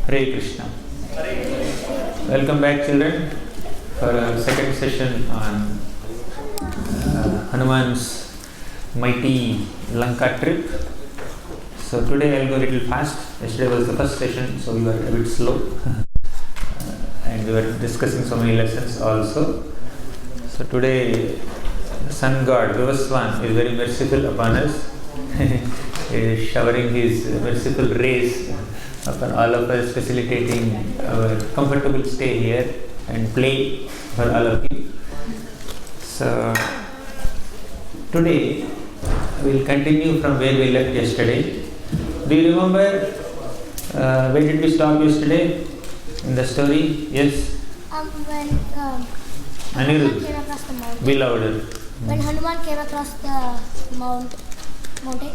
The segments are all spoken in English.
Hare Krishna. Welcome back, children, for our second session on Hanuman's mighty Lanka trip. So today I'll go a little fast. Yesterday was the first session, so we were a bit slow. And we were discussing so many lessons also. So today the sun god Vivaswan is very merciful upon us. He is showering his merciful rays upon all of us, facilitating our comfortable stay here and play for all of you. So today we will continue from where we left yesterday. Do you remember where did we stop yesterday in the story? Yes? When Anirudh, Hanuman came across the mountain. be louder. When Hanuman came across the mountain.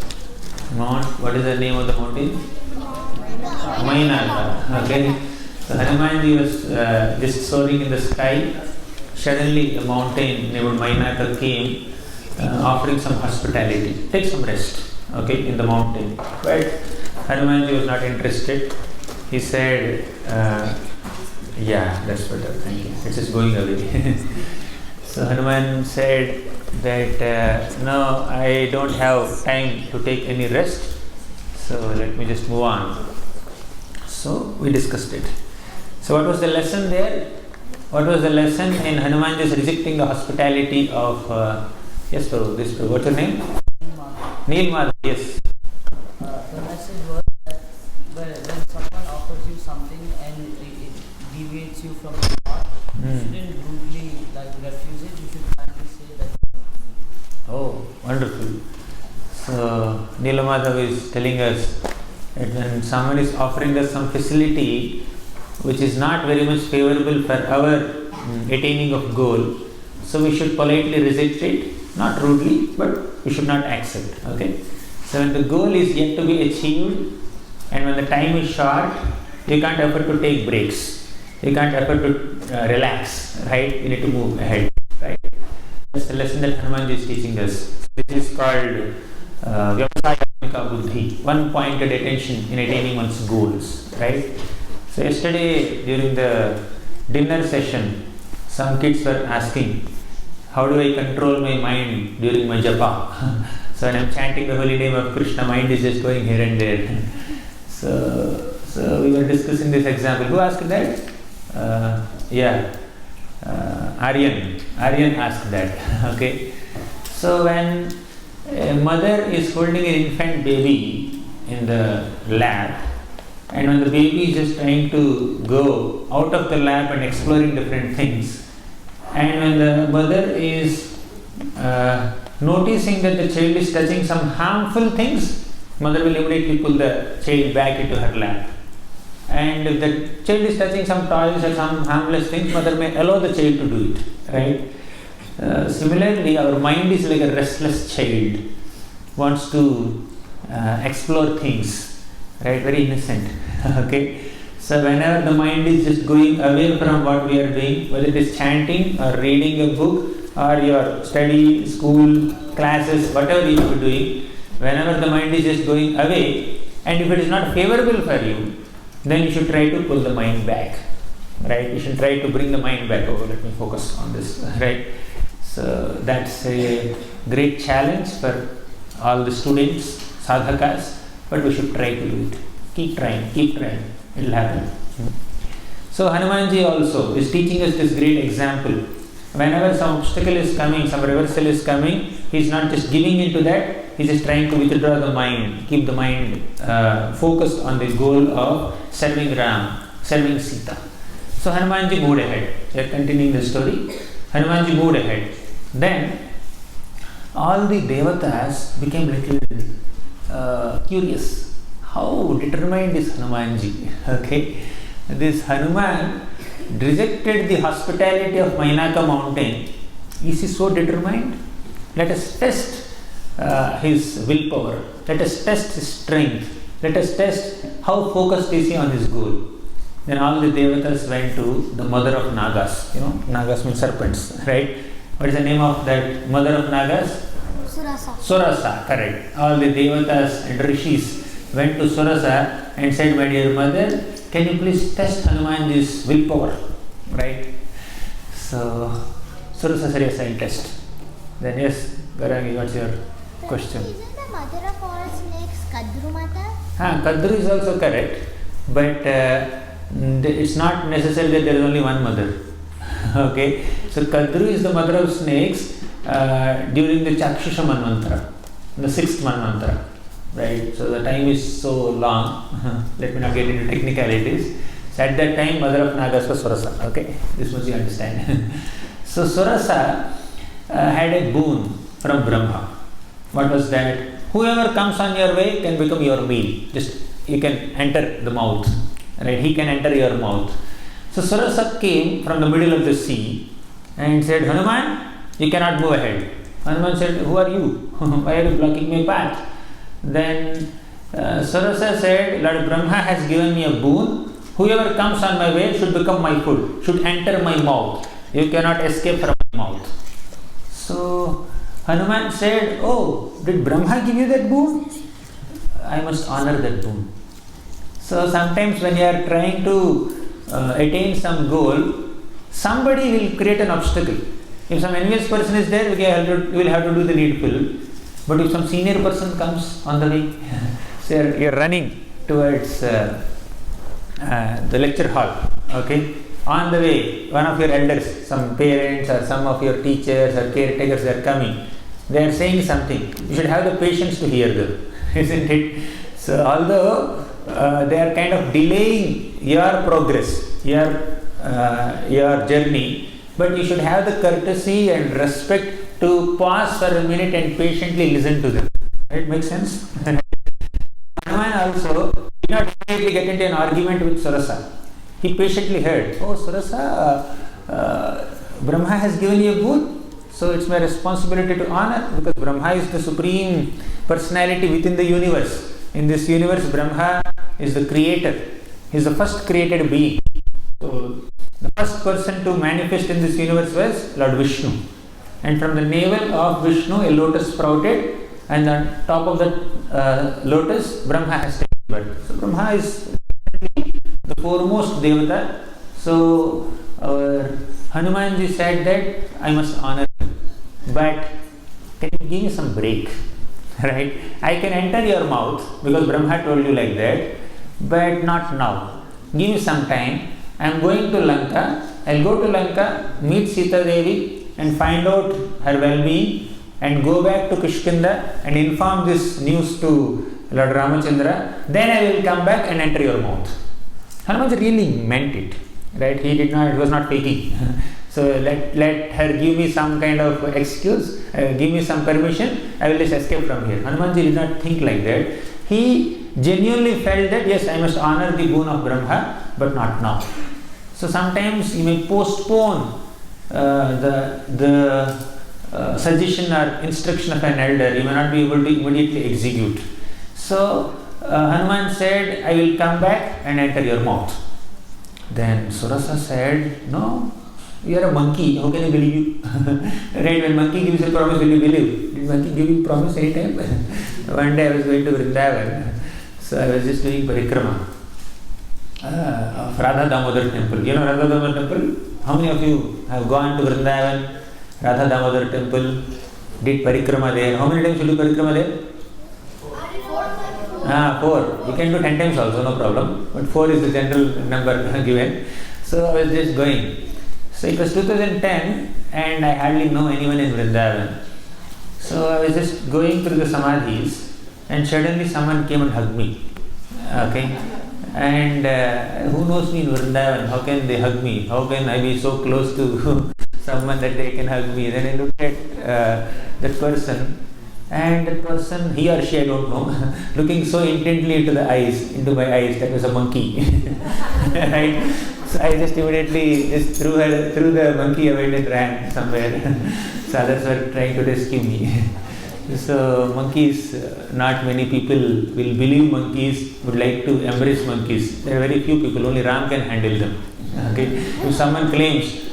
Mount, what is the name of the mountain? Mainaka. Okay. So Hanumanji was just soaring in the sky. Suddenly a mountain named Mainaka came offering some hospitality. Take some rest, okay, in the mountain. But Hanumanji was not interested. He said, yeah, that's better, thank you. It's just going away. So Hanuman said that, no, I don't have time to take any rest. So let me just move on. So we discussed it. So what was the lesson there? What was the lesson in Hanuman just rejecting the hospitality of, yes Prabhu, this Prabhu, what's your name? Neelmad, yes. The message was that when someone offers you something and it deviates you from the path, you shouldn't rudely refuse it, you should kindly say that. Oh, wonderful. So Neelamadhav is telling us that when someone is offering us some facility which is not very much favorable for our attaining of goal, so we should politely reject it, not rudely, but we should not accept. Okay. So when the goal is yet to be achieved and when the time is short, you can't afford to take breaks. You can't afford to relax, right? You need to move ahead, right? That's the lesson that Hanuman is teaching us. This is called Vyavasayamika Buddhi, one-pointed attention in attaining one's goals, right? So yesterday during the dinner session, some kids were asking, how do I control my mind during my japa? So when I'm chanting the holy name of Krishna, mind is just going here and there. So we were discussing this example. Who asked that? Aryan asked that. Okay. So when a mother is holding an infant baby in the lap, and when the baby is just trying to go out of the lap and exploring different things, and when the mother is noticing that the child is touching some harmful things, mother will immediately pull the child back into her lap. And if the child is touching some toys or some harmless things, mother may allow the child to do it, right? Similarly, our mind is like a restless child, wants to explore things, right? Very innocent, okay? So whenever the mind is just going away from what we are doing, whether it is chanting or reading a book or your study, school, classes, whatever you are doing, whenever the mind is just going away, and if it is not favorable for you, then you should try to pull the mind back, right? You should try to bring the mind back over. Let me focus on this, right? So that's a great challenge for all the students, sadhakas, but we should try to do it. Keep trying, it will happen. So Hanumanji also is teaching us this great example. Whenever some obstacle is coming, some reversal is coming, he is not just giving into that, he is just trying to withdraw the mind, keep the mind focused on the goal of serving Ram, serving Sita. So Hanumanji moved ahead. We are continuing the story. Hanumanji moved ahead. Then all the devatas became little curious. How determined is Hanumanji? Okay, this Hanuman rejected the hospitality of Mainaka mountain. Is he so determined? Let us test his willpower. Let us test his strength. Let us test how focused is he on his goal. Then all the devatas went to the mother of Nagas. You know, Nagas means serpents, right? What is the name of that mother of Nagas? Surasa, correct. All the devatas and rishis went to Surasa and said, my dear mother, can you please test Hanumanji's willpower? Right? So Surasa said, yes, I'll test. Then yes, Gauranga, what's your question? Isn't the mother of all snakes Kadru Mata? Kadru is also correct, but it's not necessary that there is only one mother. Okay, so Kadru is the mother of snakes during the Chakshusha Manvantara, the 6th Manvantara. Right, so the time is so long. Let me not get into technicalities. So at that time, mother of Nagas was Surasa. Okay, this much you understand. So Surasa had a boon from Brahma. What was that? Whoever comes on your way can become your meal. Just you can enter the mouth. Right, he can enter your mouth. So Surasa came from the middle of the sea and said, Hanuman, you cannot move ahead. Hanuman said, who are you? Why are you blocking my path? Then Surasa said, Lord Brahma has given me a boon. Whoever comes on my way should become my food, should enter my mouth. You cannot escape from my mouth. So Hanuman said, oh, did Brahma give you that boon? I must honor that boon. So sometimes when you are trying to attain some goal, somebody will create an obstacle. If some envious person is there, we will have to do the needful. But if some senior person comes on the way, say you are running towards the lecture hall, okay, on the way, one of your elders, some parents or some of your teachers or caretakers, they are coming, they are saying something, you should have the patience to hear them, isn't it? So although they are kind of delaying your progress, your journey, but you should have the courtesy and respect to pause for a minute and patiently listen to them. Right? Makes sense? Hanuman also did not immediately get into an argument with Surasa. He patiently heard, oh Surasa, Brahma has given you a boon, so it's my responsibility to honor, because Brahma is the supreme personality within the universe. In this universe, Brahma is the creator. He is the first created being. So the first person to manifest in this universe was Lord Vishnu. And from the navel of Vishnu, a lotus sprouted, and on top of that lotus, Brahma has taken birth. So Brahma is the foremost devata. So our Hanumanji said that I must honor him. But can you give me some break? Right? I can enter your mouth because Brahma told you like that, but not now. Give me some time. I am going to Lanka. I'll go to Lanka, meet Sita Devi, and find out her well-being, and go back to Kishkinda and inform this news to Lord Ramachandra. Then I will come back and enter your mouth. Hanuman really meant it, right? He did not, it was not faking. So let her give me some kind of excuse, give me some permission, I will just escape from here. Hanumanji did not think like that. He genuinely felt that yes, I must honor the boon of Brahma, but not now. So sometimes you may postpone the suggestion or instruction of an elder. You may not be able to immediately execute. So Hanuman said, I will come back and enter your mouth. Then Surasa said, no, you are a monkey, how can I believe you? Right, when monkey gives a promise, will you believe? Did monkey give you promise any time? One day I was going to Vrindavan, so I was just doing parikrama of Radha Damodar temple. You know Radha Damodar temple? How many of you have gone to Vrindavan, Radha Damodar temple, did parikrama there? How many times you do parikrama there? 4. You can do 10 times also, no problem. But 4 is the general number given. So I was just going. So it was 2010 and I hardly know anyone in Vrindavan. So I was just going through the samadhis and suddenly someone came and hugged me. Okay. And who knows me in Vrindavan? How can they hug me? How can I be so close to someone that they can hug me? Then I looked at that person, and that person, he or she, I don't know, looking so intently into my eyes, that was a monkey. Right? So I just immediately threw the monkey away and ran somewhere. So others were trying to rescue me. So monkeys, not many people will believe monkeys, would like to embrace monkeys. There are very few people, only Ram can handle them. Okay? If someone claims,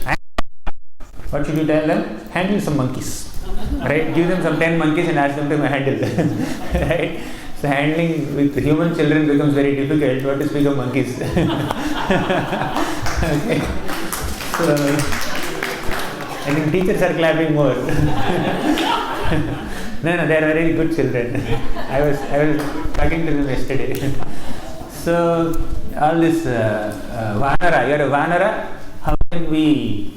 what should you tell them? Handle some monkeys. Right? Give them some 10 monkeys and ask them to handle. Right? So handling with human children becomes very difficult. What to speak of monkeys? Okay. So I think teachers are clapping more. No, they are very good children. I was talking to them yesterday. So all this Vanara, you are a Vanara. How can we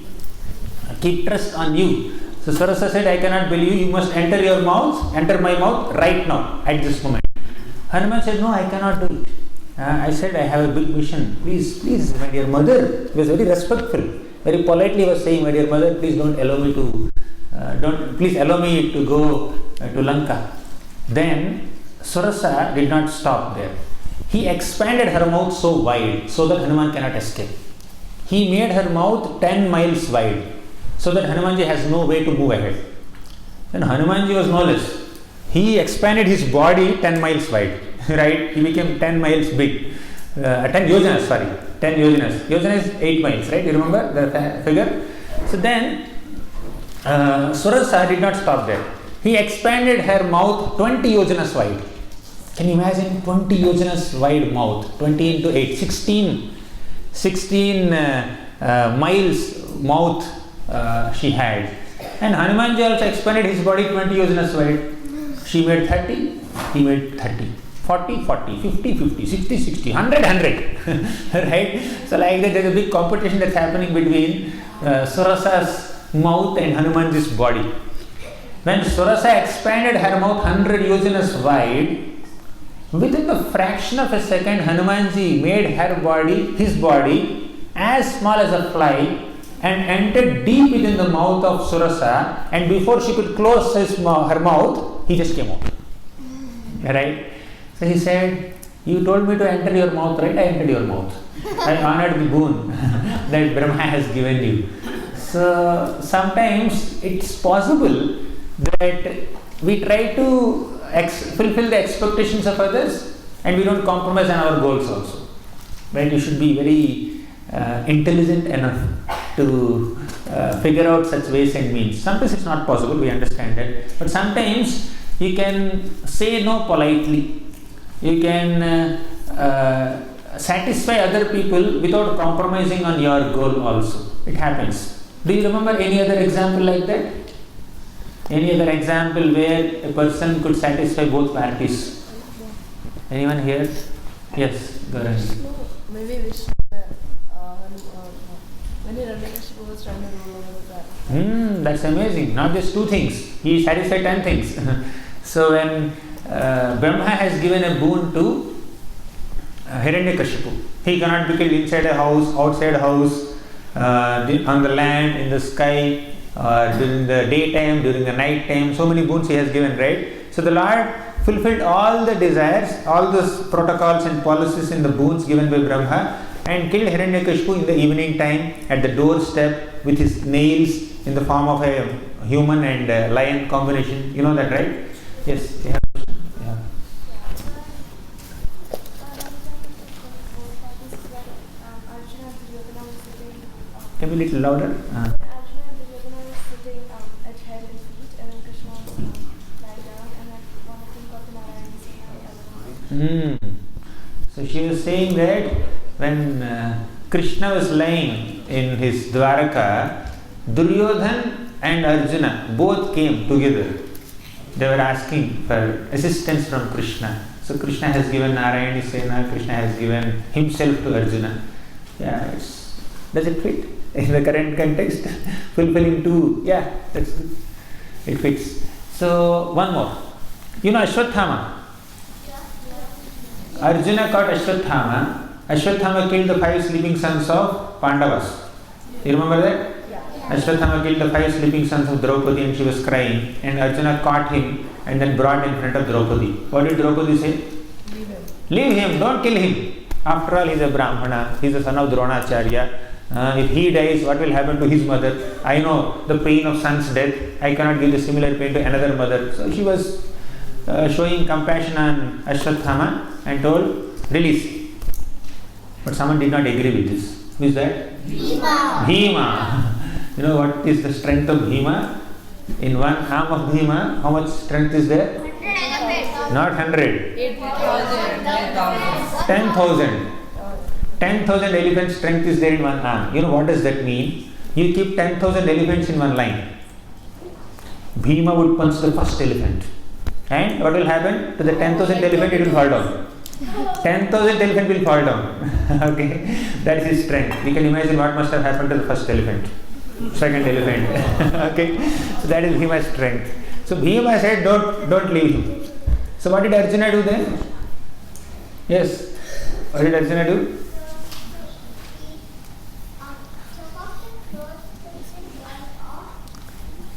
keep trust on you? So Surasa said, I cannot believe you. You must enter my mouth right now, at this moment. Hanuman said, no, I cannot do it. I said, I have a big mission. Please, my dear mother. He was very respectful. Very politely was saying, my dear mother, please don't allow me to, please allow me to go to Lanka. Then Surasa did not stop there. He expanded her mouth so wide so that Hanuman cannot escape. He made her mouth 10 miles wide so that Hanumanji has no way to move ahead. Then Hanumanji was no less. He expanded his body 10 miles wide, right? He became 10 miles big. 10 yojanas. 10 yojanas. Yojana is 8 miles, right? You remember the figure? So then, Surasa did not stop there. He expanded her mouth 20 yojanas wide. Can you imagine 20 yojanas wide mouth? 20 into 8, 16 miles mouth she had. And Hanumanji also expanded his body 20 yojanas wide. She made 30, he made 30. 40, 50, 60, 100. Right? So like that, there is a big competition that's happening between Surasa's mouth and Hanumanji's body. When Surasa expanded her mouth 100 yojanas wide, within the fraction of a second, Hanumanji made his body as small as a fly and entered deep within the mouth of Surasa, and before she could close her mouth, he just came out. Right? So he said, you told me to enter your mouth, right? I entered your mouth. I honored the boon that Brahma has given you. So sometimes it's possible that we try to fulfill the expectations of others and we don't compromise on our goals also. Right? You should be very intelligent enough to figure out such ways and means. Sometimes it's not possible, we understand that. But sometimes you can say no politely. You can satisfy other people without compromising on your goal also. It happens. Do you remember any other example like that? Any other example where a person could satisfy both parties? Anyone here? Yes, Gauranga. No, maybe Vishnu, when Hiranyakashipu was trying to rule over the planet. That's amazing. Not just 2 things. He satisfied 10 things. So when Brahma has given a boon to Hiranyakashipu, he cannot be killed inside a house, outside a house, on the land, in the sky, during the daytime, during the night time. So many boons he has given, right? So the Lord fulfilled all the desires, all those protocols and policies in the boons given by Brahma, and killed Hiranyakashipu in the evening time at the doorstep with his nails in the form of a human and lion combination. You know that, right? Yes. Yeah. Can be a little louder? Arjuna and Duryodhana was sitting at head and feet, and then Krishna was lying down, and then one of them got the Narayana saying, So she was saying that when Krishna was lying in his Dwaraka, Duryodhana and Arjuna both came together. They were asking for assistance from Krishna. So Krishna has given Narayana Sena, Krishna has given himself to Arjuna. Yeah, does it fit in the current context? Fulfilling 2, yeah, that's good. It fits. So one more. You know Ashwathama? Arjuna caught Ashwathama. Ashwathama killed the 5 sleeping sons of Pandavas. You remember that? Ashwathama killed the 5 sleeping sons of Draupadi and she was crying, and Arjuna caught him and then brought in front of Draupadi. What did Draupadi say? Leave him, don't kill him. After all, he is a Brahmana, he is the son of Dronacharya. If he dies, what will happen to his mother? I know the pain of son's death. I cannot give the similar pain to another mother. So she was showing compassion on Ashwathama and told, release. But someone did not agree with this. Who is that? Bhima. You know what is the strength of Bhima? In one arm of Bhima, how much strength is there? not 100. 10,000. 10,000 elephant strength is there in one arm. You know what does that mean? You keep 10,000 elephants in one line. Bhima would punch the first elephant. And what will happen? To the 10,000 elephant, it will fall down. 10,000 elephant will fall down. Okay? That is his strength. We can imagine what must have happened to the first elephant. Second elephant. Okay? So that is Bhima's strength. So Bhima said, don't leave him. So what did Arjuna do then? Yes. What did Arjuna do?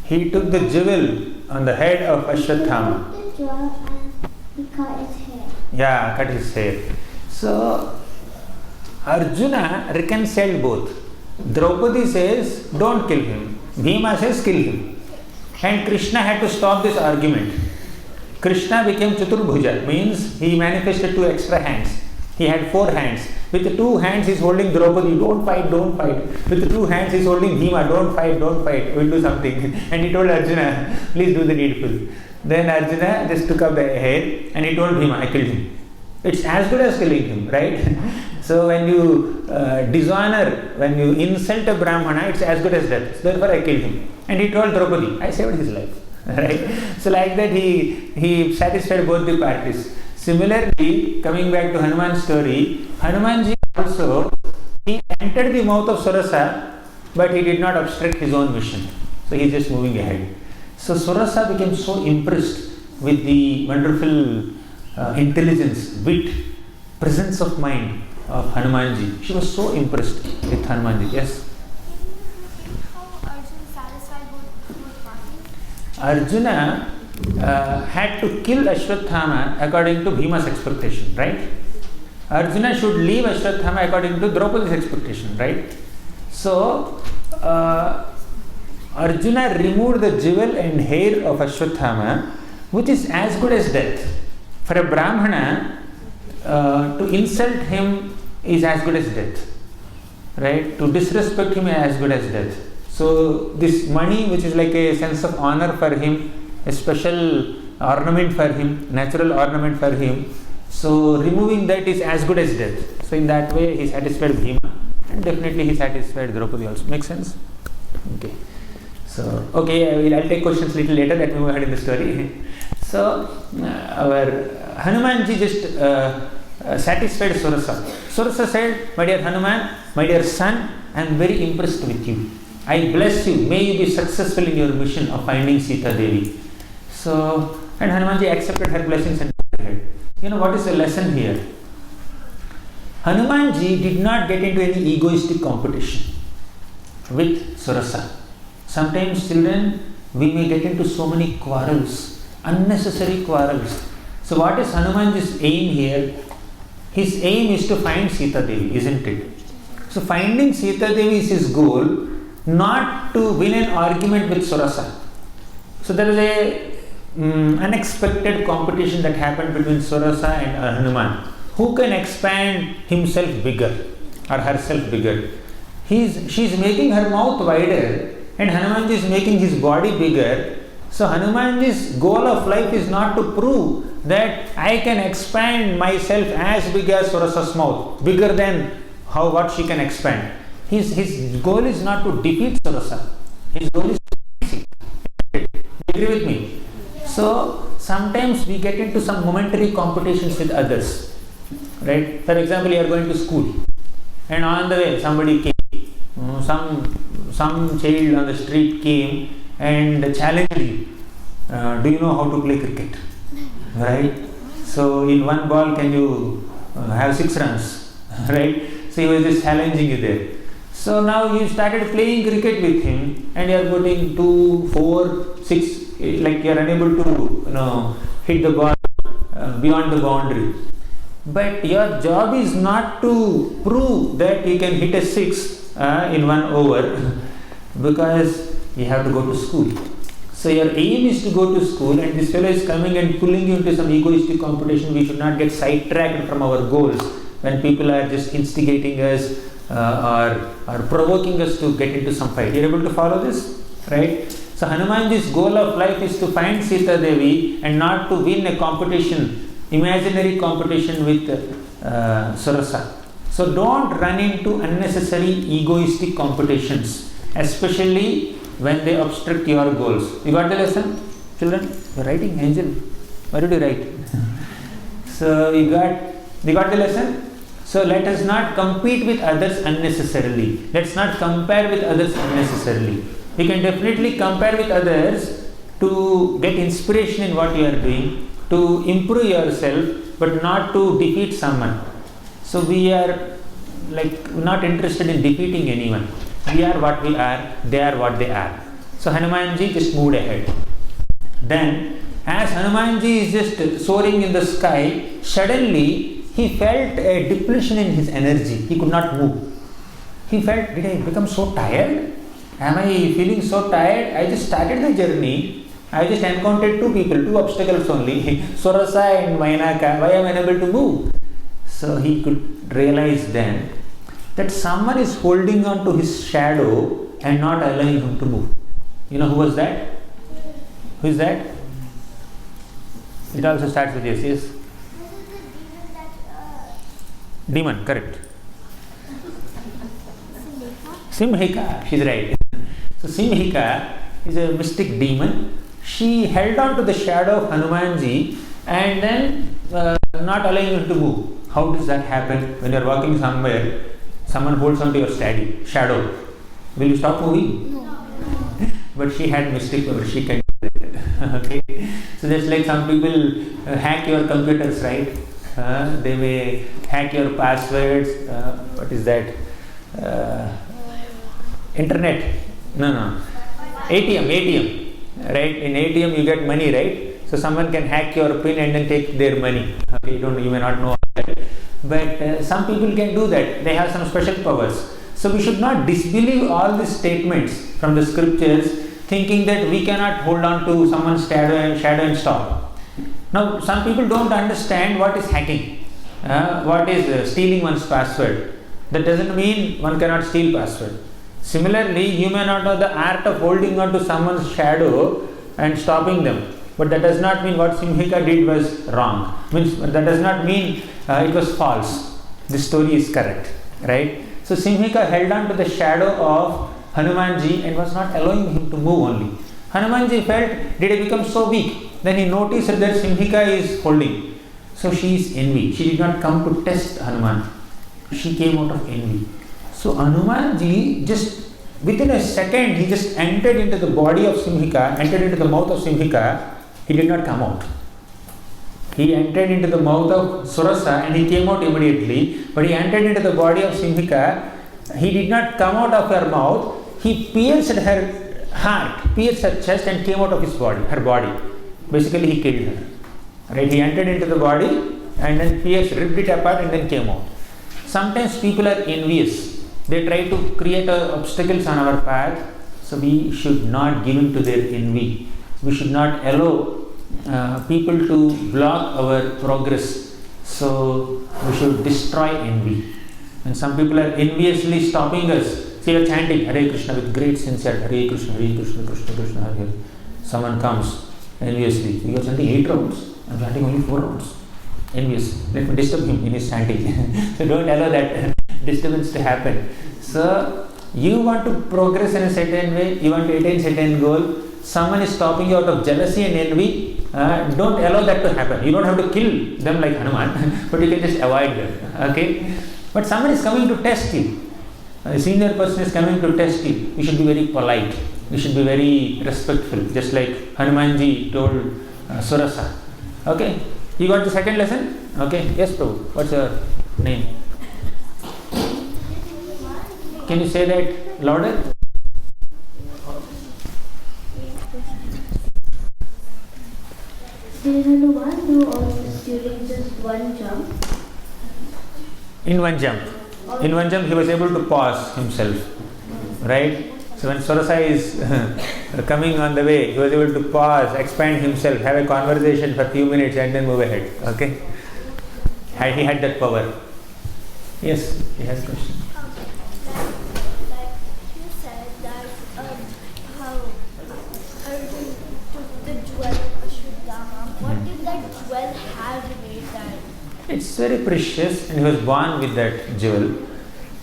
He took the jewel on the head of Ashwatthama. He cut his hair. Yeah, cut his hair. So Arjuna reconciled both. Draupadi says, don't kill him. Bhima says, kill him. And Krishna had to stop this argument. Krishna became Chaturbhuja, means he manifested 2 extra hands. He had 4 hands. With the 2 hands he is holding Draupadi, don't fight, don't fight. With the 2 hands he is holding Bhima, don't fight, we'll do something. And he told Arjuna, please do the needful. Then Arjuna just took up the hair and he told Bhima, I killed him. It's as good as killing him, right? So when you dishonor, when you insult a Brahmana, it's as good as death. So therefore I killed him. And he told Draupadi, I saved his life. Right? So like that he satisfied both the parties. Similarly, coming back to Hanuman's story, Hanumanji also, he entered the mouth of Surasa, but he did not obstruct his own mission. So he is just moving ahead. So Surasa became so impressed with the wonderful intelligence, wit, presence of mind of Hanumanji. She was so impressed with Hanumanji. Yes? How Arjuna satisfied both parties? Arjuna had to kill Ashwatthama according to Bhima's expectation, right? Arjuna should leave Ashwatthama according to Draupadi's expectation, right? So Arjuna removed the jewel and hair of Ashwatthama, which is as good as death. For a Brahmana, to insult him is as good as death, right? To disrespect him is as good as death. So this money, which is like a sense of honor for him, a special ornament for him, natural ornament for him, so removing that is as good as death. So in that way he satisfied Bhima, and definitely he satisfied Draupadi also. Make sense? Okay. So okay, I'll take questions little later. Let me move ahead in the story. So our Hanumanji just satisfied Surasa. Surasa said, my dear Hanuman, my dear son, I am very impressed with you. I bless you. May you be successful in your mission of finding Sita Devi. So, and Hanumanji accepted her blessings and went ahead. You know what is the lesson here? Hanumanji did not get into any egoistic competition with Surasa. Sometimes children, we may get into so many quarrels, unnecessary quarrels. So what is Hanumanji's aim here? His aim is to find Sita Devi, isn't it? So finding Sita Devi is his goal, not to win an argument with Surasa. So there is a unexpected competition that happened between Surasa and Hanuman. Who can expand himself bigger or herself bigger? She is making her mouth wider and Hanumanji is making his body bigger. So Hanumanji's goal of life is not to prove that I can expand myself as big as Surasa's mouth, bigger than what she can expand. His goal is not to defeat Surasa. His goal is to succeed. Agree with me? So sometimes we get into some momentary competitions with others. Right? For example, you are going to school and on the way somebody came, some child on the street came and challenged you. Do you know how to play cricket? Right? So in one ball can you have 6 runs? Right? So he was just challenging you there. So now you started playing cricket with him and you are putting 2, 4, 6, like you are unable to hit the ball beyond the boundary. But your job is not to prove that you can hit a 6 in 1 over because you have to go to school. So your aim is to go to school and this fellow is coming and pulling you into some egoistic competition. We should not get sidetracked from our goals when people are just instigating us or provoking us to get into some fight. You're able to follow this? Right? So Hanumanji's goal of life is to find Sita Devi and not to win a competition, imaginary competition with Surasa. So don't run into unnecessary egoistic competitions, especially when they obstruct your goals. You got the lesson, children? You're writing, Angel. What did you write? So you got the lesson? So let us not compete with others unnecessarily. Let's not compare with others unnecessarily. You can definitely compare with others to get inspiration in what you are doing, to improve yourself, but not to defeat someone. So we are not interested in defeating anyone. We are what we are, they are what they are. So Hanumanji just moved ahead. Then as Hanumanji is just soaring in the sky, suddenly he felt a depletion in his energy. He could not move. He felt, did I become so tired? Am I feeling so tired? I just started the journey. I just encountered two people, two obstacles only, Surasa and Mainaka. Why am I unable to move? So he could realize then that someone is holding on to his shadow and not allowing him to move. You know who was that? Who is that? It also starts with yes. Yes. Demon, correct. Simhika, she's right. So Simhika is a mystic demon. She held on to the shadow of Hanumanji and then not allowing him to move. How does that happen? When you are walking somewhere, someone holds on to your shadow. Will you stop moving? No. But she had mystic power. She can do that. Okay. So just like some people hack your computers, right? They may hack your passwords. What is that? Internet. No. ATM. Right? In ATM you get money, right? So someone can hack your PIN and then take their money. Okay, you may not know that. But some people can do that. They have some special powers. So we should not disbelieve all these statements from the scriptures, thinking that we cannot hold on to someone's shadow and stop. Now, some people don't understand what is hacking, what is stealing one's password. That doesn't mean one cannot steal password. Similarly, you may not know the art of holding on to someone's shadow and stopping them. But that does not mean what Simhika did was wrong. That does not mean it was false. This story is correct, right? So Simhika held on to the shadow of Hanumanji and was not allowing him to move only. Hanumanji felt, did I become so weak? Then he noticed that Simhika is holding. So she is envy. She did not come to test Hanuman. She came out of envy. So Hanumanji just within a second he just entered into the body of Simhika, entered into the mouth of Simhika. He did not come out. He entered into the mouth of Surasa and he came out immediately. But he entered into the body of Simhika. He did not come out of her mouth. He pierced her heart, pierced her chest and came out of her body. Basically he killed her. Right? He entered into the body and then ripped it apart and then came out. Sometimes people are envious. They try to create obstacles on our path. So we should not give in to their envy. We should not allow people to block our progress. So we should destroy envy. And some people are enviously stopping us. See, you are chanting Hare Krishna with great sincerity. Hare Krishna, Krishna Krishna, Hare. Someone comes enviously. You are chanting 8 rounds. I am chanting only 4 rounds. Envious. Let me disturb him in his chanting. So don't allow that disturbance to happen. So you want to progress in a certain way. You want to attain a certain goal. Someone is stopping you out of jealousy and envy. Don't allow that to happen. You don't have to kill them like Hanuman, but you can just avoid them. Okay? But someone is coming to test you. A senior person is coming to test you. You should be very polite. You should be very respectful. Just like Hanumanji told Surasa. Okay? You got the second lesson? Okay? Yes, Prabhu. What's your name? Can you say that louder? Did Hanuman do all this during just one jump? In one jump. In one jump he was able to pause himself. Right? So when Surasa is coming on the way, he was able to pause, expand himself, have a conversation for a few minutes and then move ahead. Okay? He had that power. Yes, he has a question. Like you said that how It's very precious, and he was born with that jewel.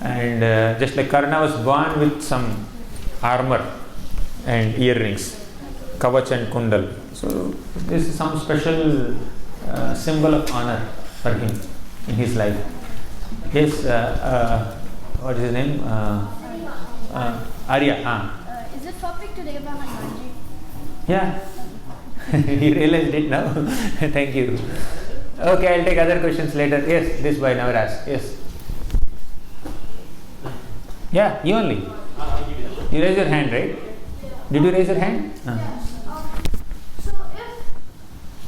And just like Karna was born with some armor and earrings, kavach and kundal. So this is some special symbol of honor for him in his life. Yes, what is his name? Arya. Is it topic today about Hanumanji? Yeah. You realized it now? Thank you. Okay, I'll take other questions later. Yes, this boy never asked. Yes. Yeah, you only. You raise your hand, right? Did you raise your hand?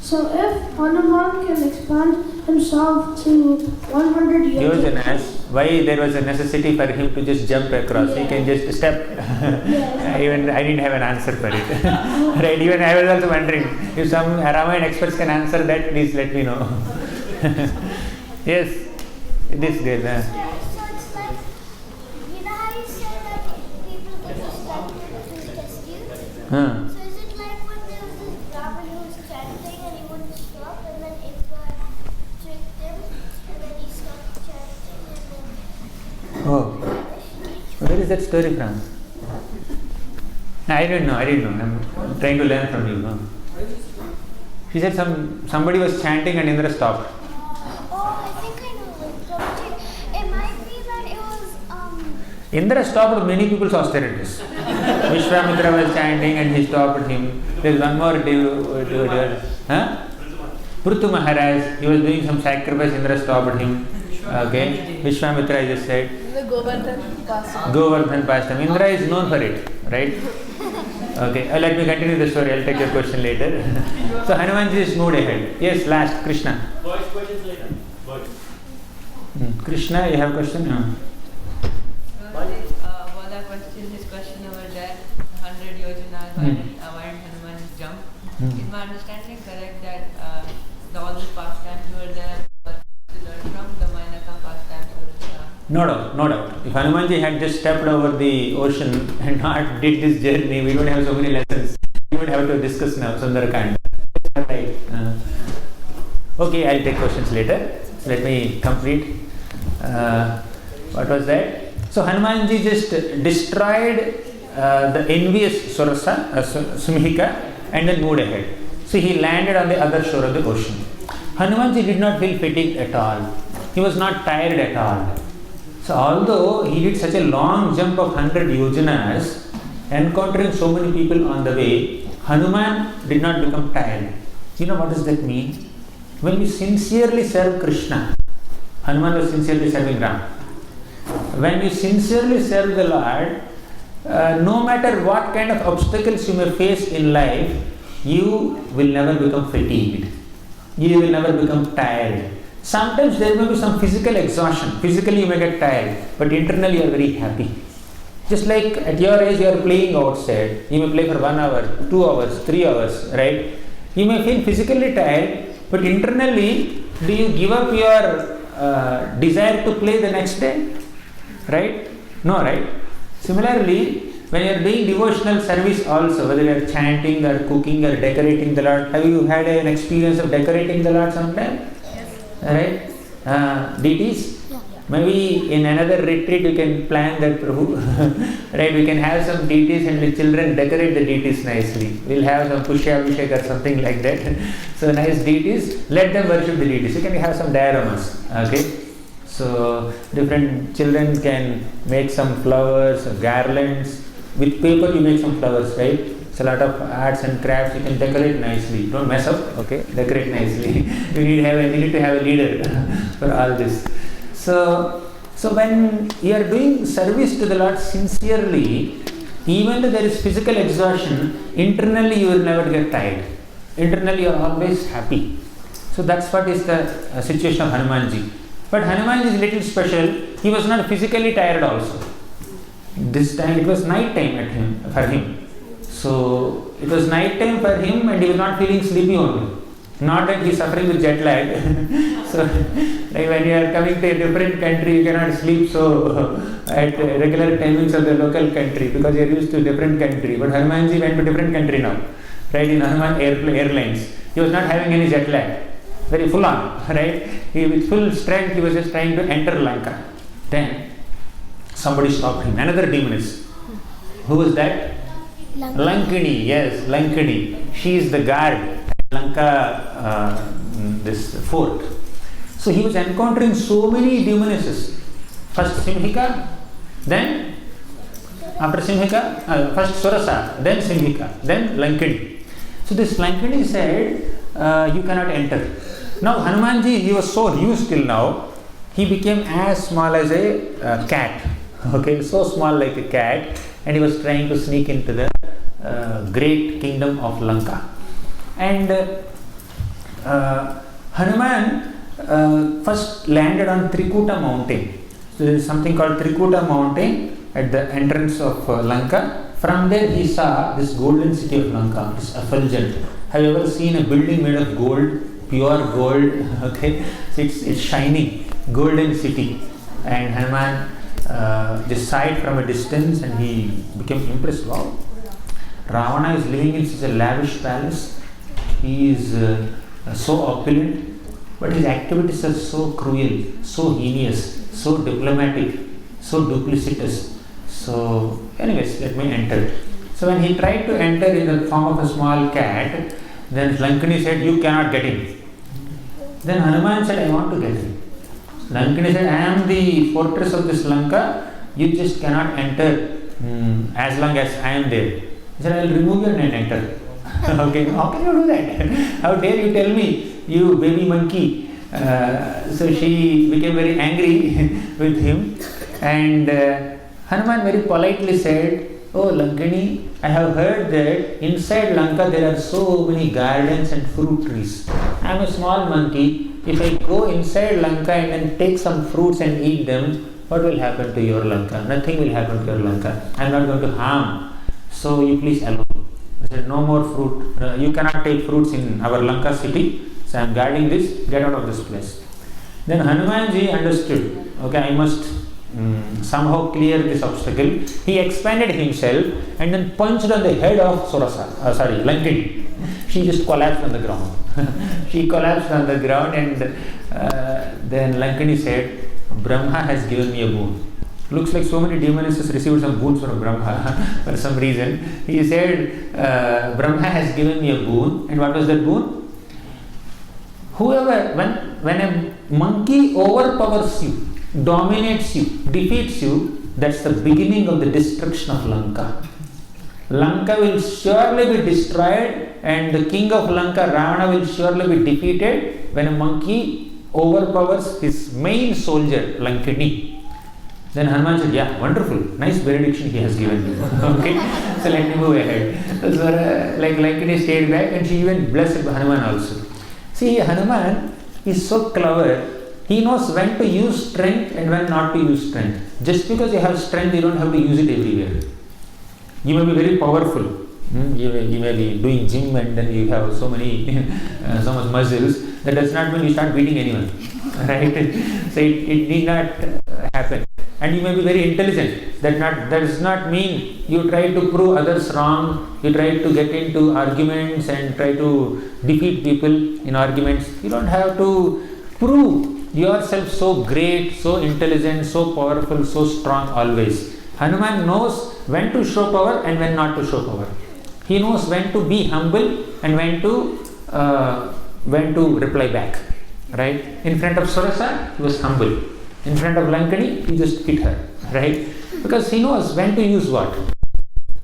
So if Hanuman can expand himself to 100 yojanas, why there was a necessity for him to just jump across? He can just step. Even I didn't have an answer for it. Right? Even I was also wondering if some Ramayana experts can answer that. Please let me know. Yes, this girl. So it's like, you know how you say that people get distracted to test you? So is it like when there was this Brahmin who was chanting and he wouldn't stop, and then Ikra tricked him and then he stopped chanting and then... Oh, where is that story from? I didn't know. I'm trying to learn from you. No? She said somebody was chanting and Indra stopped. Oh, I think I know. It might be that it was... Indra stopped many people's austerities. Vishwamitra was chanting and he stopped him. There's one more devotee. Prithu Maharaj, he was doing some sacrifice, Indra stopped him. Okay, Vishwamitra I just said. The Govardhan pastime. Indra is known for it, right? Okay, let me continue the story. I'll take your question later. So Hanumanji is moved ahead. Yes, last, Krishna. Voice questions later. Voice. Krishna, you have a question? No. His question over there, 100 yojanas, why did Hanuman jump? Is my understanding correct that all the pastimes were there to learn from the Mainaka pastimes? No doubt. If Hanumanji had just stepped over the ocean and not did this journey, we don't have so many lessons. We would have to discuss now, Sundarakanda. Right. Okay, I'll take questions later. Let me complete. What was that? So Hanumanji just destroyed the envious Surasa, Simhika, and then moved ahead. So he landed on the other shore of the ocean. Hanumanji did not feel fatigued at all. He was not tired at all. So although he did such a long jump of 100 yojanas, encountering so many people on the way, Hanuman did not become tired. You know what does that mean? When we sincerely serve Krishna, Hanuman was sincerely serving Ram. When you sincerely serve the Lord, no matter what kind of obstacles you may face in life, you will never become fatigued. You will never become tired. Sometimes there may be some physical exhaustion. Physically you may get tired, but internally you are very happy. Just like at your age you are playing outside. You may play for 1 hour, 2 hours, 3 hours, right? You may feel physically tired, but internally, do you give up your desire to play the next day? Right? No, right? Similarly, when you are doing devotional service also, whether you are chanting or cooking or decorating the Lord, have you had an experience of decorating the Lord sometime? Right? Deities? Yeah. Maybe in another retreat you can plan that, Prabhu. Right? We can have some deities and the children decorate the deities nicely. We'll have some Pushyabhishek or something like that. So nice deities, let them worship the deities. You can have some dioramas. Okay? So different children can make some flowers, garlands. With paper you make some flowers, right? It's a lot of arts and crafts. You can decorate nicely. Don't mess up, okay? Decorate nicely. You need to have a leader for all this. So when you are doing service to the Lord sincerely, even though there is physical exhaustion, internally you will never get tired. Internally you are always happy. So that's what is the situation of Hanumanji. But Hanumanji is a little special. He was not physically tired also. This time it was night time for him. So it was night time for him and he was not feeling sleepy only. Not that he is suffering with jet lag. So like when you are coming to a different country, you cannot sleep at regular timings of the local country because you are used to a different country. But Hanumanji went to a different country now. Right, in Hanuman Airlines. He was not having any jet lag. very full on, right? With full strength, he was just trying to enter Lanka. Then somebody stopped him. Another demoness. Who was that? Lankini. Yes, Lankini. She is the guard at Lanka, this fort. So he was encountering so many demonesses. First Simhika, then after Simhika, first Surasa, then Simhika, then Lankini. So this Lankini said, you cannot enter. Now Hanumanji, he was so huge till now, he became as small as a cat. Okay, so small like a cat, and he was trying to sneak into the great kingdom of Lanka. And Hanuman first landed on Trikuta mountain. So there is something called Trikuta mountain at the entrance of Lanka. From there he saw this golden city of Lanka. It's effulgent. Have you ever seen a building made of gold, pure gold? Okay, so it's shining, golden city. And Hanuman just saw it from a distance, and he became impressed. Wow, Ravana is living in such a lavish palace. He is so opulent, but his activities are so cruel, so heinous, so diplomatic, so duplicitous. So anyways, let me enter. So when he tried to enter in the form of a small cat, then Lankini said, you cannot get in. Then Hanuman said, I want to get in. Lankini said, I am the fortress of this Lanka, you just cannot enter as long as I am there. He said, I will remove you and enter. Okay, how can you do that? How dare you tell me, you baby monkey? So she became very angry with him, and Hanuman very politely said, oh Lankini, I have heard that inside Lanka there are so many gardens and fruit trees. I am a small monkey. If I go inside Lanka and then take some fruits and eat them, what will happen to your Lanka? Nothing will happen to your Lanka. I am not going to harm. So you please allow me. I said, no more fruit. You cannot take fruits in our Lanka city. So I am guarding this. Get out of this place. Then Hanumanji understood. Okay, I must somehow clear this obstacle. He expanded himself and then punched on the head of Lankini. She just collapsed on the ground. She collapsed on the ground, and then Lankini said, Brahma has given me a boon. Looks like so many demonesses received some boons from Brahma for some reason. He said, Brahma has given me a boon. And what was that boon? Whoever, when a monkey overpowers you, dominates you, defeats you, that's the beginning of the destruction of Lanka. Lanka will surely be destroyed, and the king of Lanka, Ravana, will surely be defeated when a monkey overpowers his main soldier, Lankini. Then Hanuman said, yeah, wonderful, nice benediction he has given me. Okay, so let me move ahead. So Lankini stayed back, and she even blessed Hanuman also. See, Hanuman is so clever. He knows when to use strength and when not to use strength. Just because you have strength, you don't have to use it everywhere. You may be very powerful. You may be doing gym and then you have so much muscles. That does not mean you start beating anyone. Right? So it need not happen. And you may be very intelligent. That does not mean you try to prove others wrong. You try to get into arguments and try to defeat people in arguments. You don't have to prove yourself so great, so intelligent, so powerful, so strong always. Hanuman knows when to show power and when not to show power. He knows when to be humble and when to reply back. Right? In front of Surasa, he was humble. In front of Lankini, he just hit her. Right? Because he knows when to use what.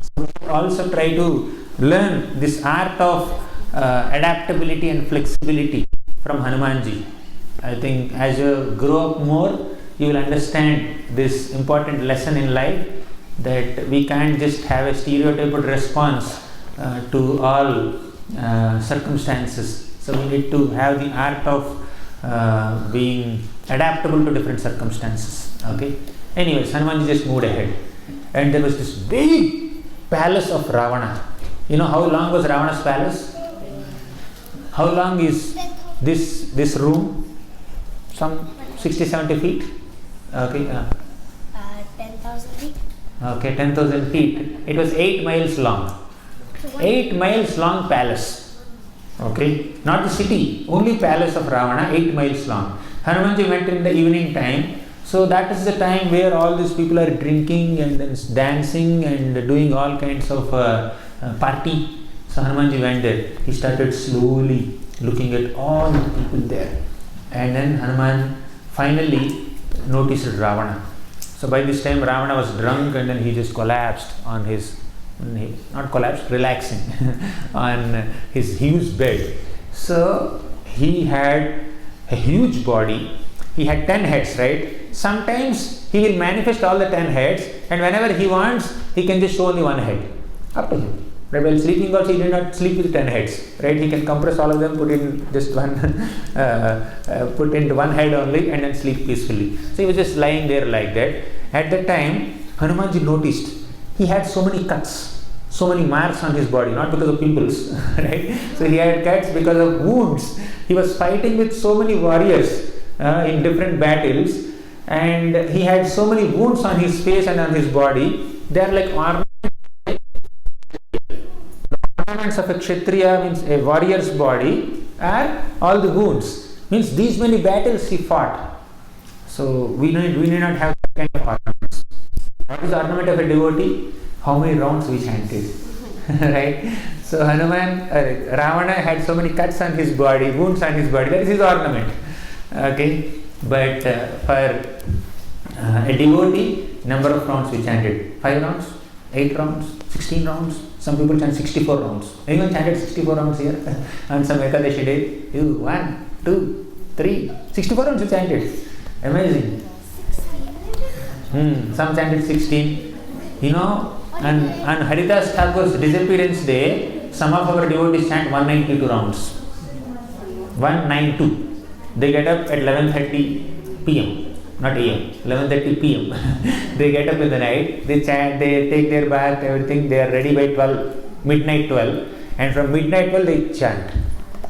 So also try to learn this art of adaptability and flexibility from Hanumanji. I think as you grow up more, you will understand this important lesson in life, that we can't just have a stereotyped response to all circumstances. So we need to have the art of being adaptable to different circumstances. Okay. Anyways, Hanumanji just moved ahead, and there was this big palace of Ravana. You know how long was Ravana's palace? How long is this room? Some 60-70 feet. Okay. 10,000 feet. Okay, 10,000 feet. It was 8 miles long. 8 miles long palace. Okay, not the city, only palace of Ravana, 8 miles long. Hanumanji went in the evening time, so that is the time where all these people are drinking and then dancing and doing all kinds of party. So Hanumanji went there. He started slowly looking at all the people there, and then Hanuman finally noticed Ravana. So by this time Ravana was drunk and then he just collapsed on his, not collapsed, relaxing on his huge bed. So he had a huge body. He had 10 heads, right? Sometimes he will manifest all the 10 heads, and whenever he wants, he can just show only one head. Up to him. Right? While sleeping also, he did not sleep with 10 heads. Right? He can compress all of them, put in just one, put into one head only, and then sleep peacefully. So he was just lying there like that. At that time, Hanumanji noticed he had so many cuts, so many marks on his body, not because of pimples, right? So he had cuts because of wounds. He was fighting with so many warriors in different battles, and he had so many wounds on his face and on his body. They are like ornaments. The ornaments of a Kshatriya, means a warrior's body, are all the wounds. Means these many battles he fought. So we need not have that kind of ornaments. What is the ornament of a devotee? How many rounds we chanted. Right? So Ravana had so many cuts on his body, wounds on his body. That is his ornament. Okay? But for a devotee, number of rounds we chanted. 5 rounds, 8 rounds, 16 rounds. Some people chant 64 rounds. Anyone chanted 64 rounds here? On some Ekadashi day? 1, 2, 3, 64 rounds you chanted. Amazing. Some chanted 16. You know, on Haridas Thakur's disappearance day, some of our devotees chant 192 rounds. 192. They get up at 11:30 p.m. Not a.m. 11:30 p.m. They get up in the night. They chant. They take their bath. Everything. They are ready by 12, midnight 12, and from midnight 12 they chant.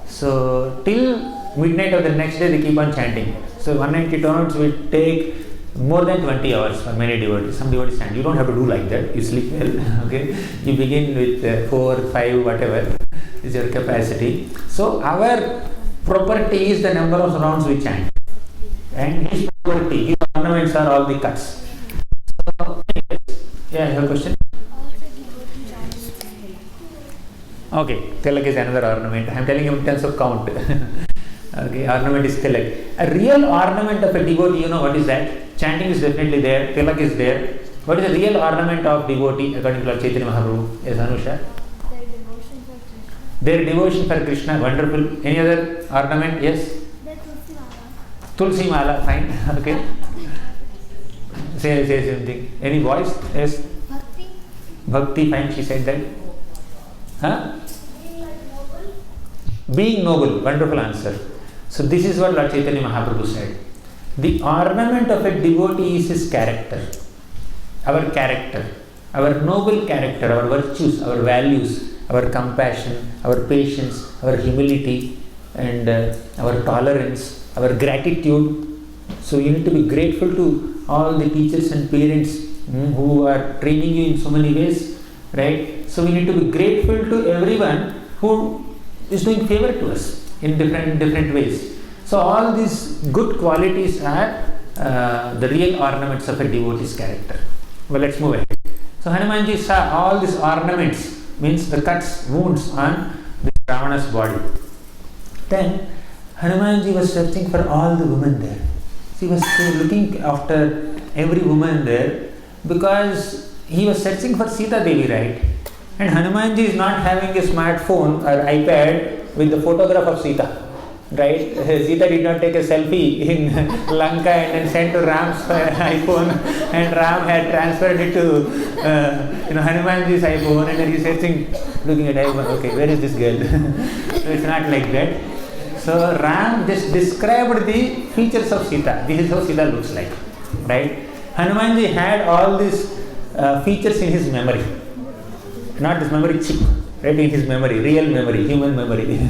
So till midnight of the next day they keep on chanting. So 192 rounds will take more than 20 hours for many devotees. Some devotees chant. You don't have to do like that. You sleep well. Okay. You begin with 4, 5, whatever is your capacity. So our property is the number of rounds we chant, and his property, his ornaments are all the cuts. So, yeah, you have a question? Okay, tilak is another ornament. I am telling you in terms of count. Okay, ornament is tilak. A real ornament of a devotee, you know what is that? Chanting is definitely there, tilak is there. What is the real ornament of devotee according to Lord Chaitanya Mahaprabhu? Yes, Anusha? Their devotion for Krishna, wonderful. Any other ornament? Yes? Tulsi Mala, fine. Okay. Say something. Any voice? Yes? Bhakti. Bhakti, fine. She said that. Huh? Being noble, wonderful answer. So this is what Lord Chaitanya Mahaprabhu said. The ornament of a devotee is his character. Our character. Our noble character, our virtues, our values, our compassion, our patience, our humility, and our tolerance, our gratitude. So you need to be grateful to all the teachers and parents who are training you in so many ways, right? So we need to be grateful to everyone who is doing favor to us in different ways. So all these good qualities are the real ornaments of a devotee's character. Well, let's move ahead. So Hanumanji saw all these ornaments, means the cuts, wounds on the Ravana's body. Then Hanumanji was searching for all the women there. He was looking after every woman there because he was searching for Sita Devi, right? And Hanumanji is not having a smartphone or iPad with the photograph of Sita. Right? Sita did not take a selfie in Lanka and then sent to Ram's iPhone, and Ram had transferred it to Hanumanji's iPhone, and then he's searching, looking at iPhone, okay, where is this girl? So it's not like that. So Ram just described the features of Sita. This is how Sita looks like. Right? Hanumanji had all these features in his memory. Not this memory chip, right? In his memory, real memory, human memory.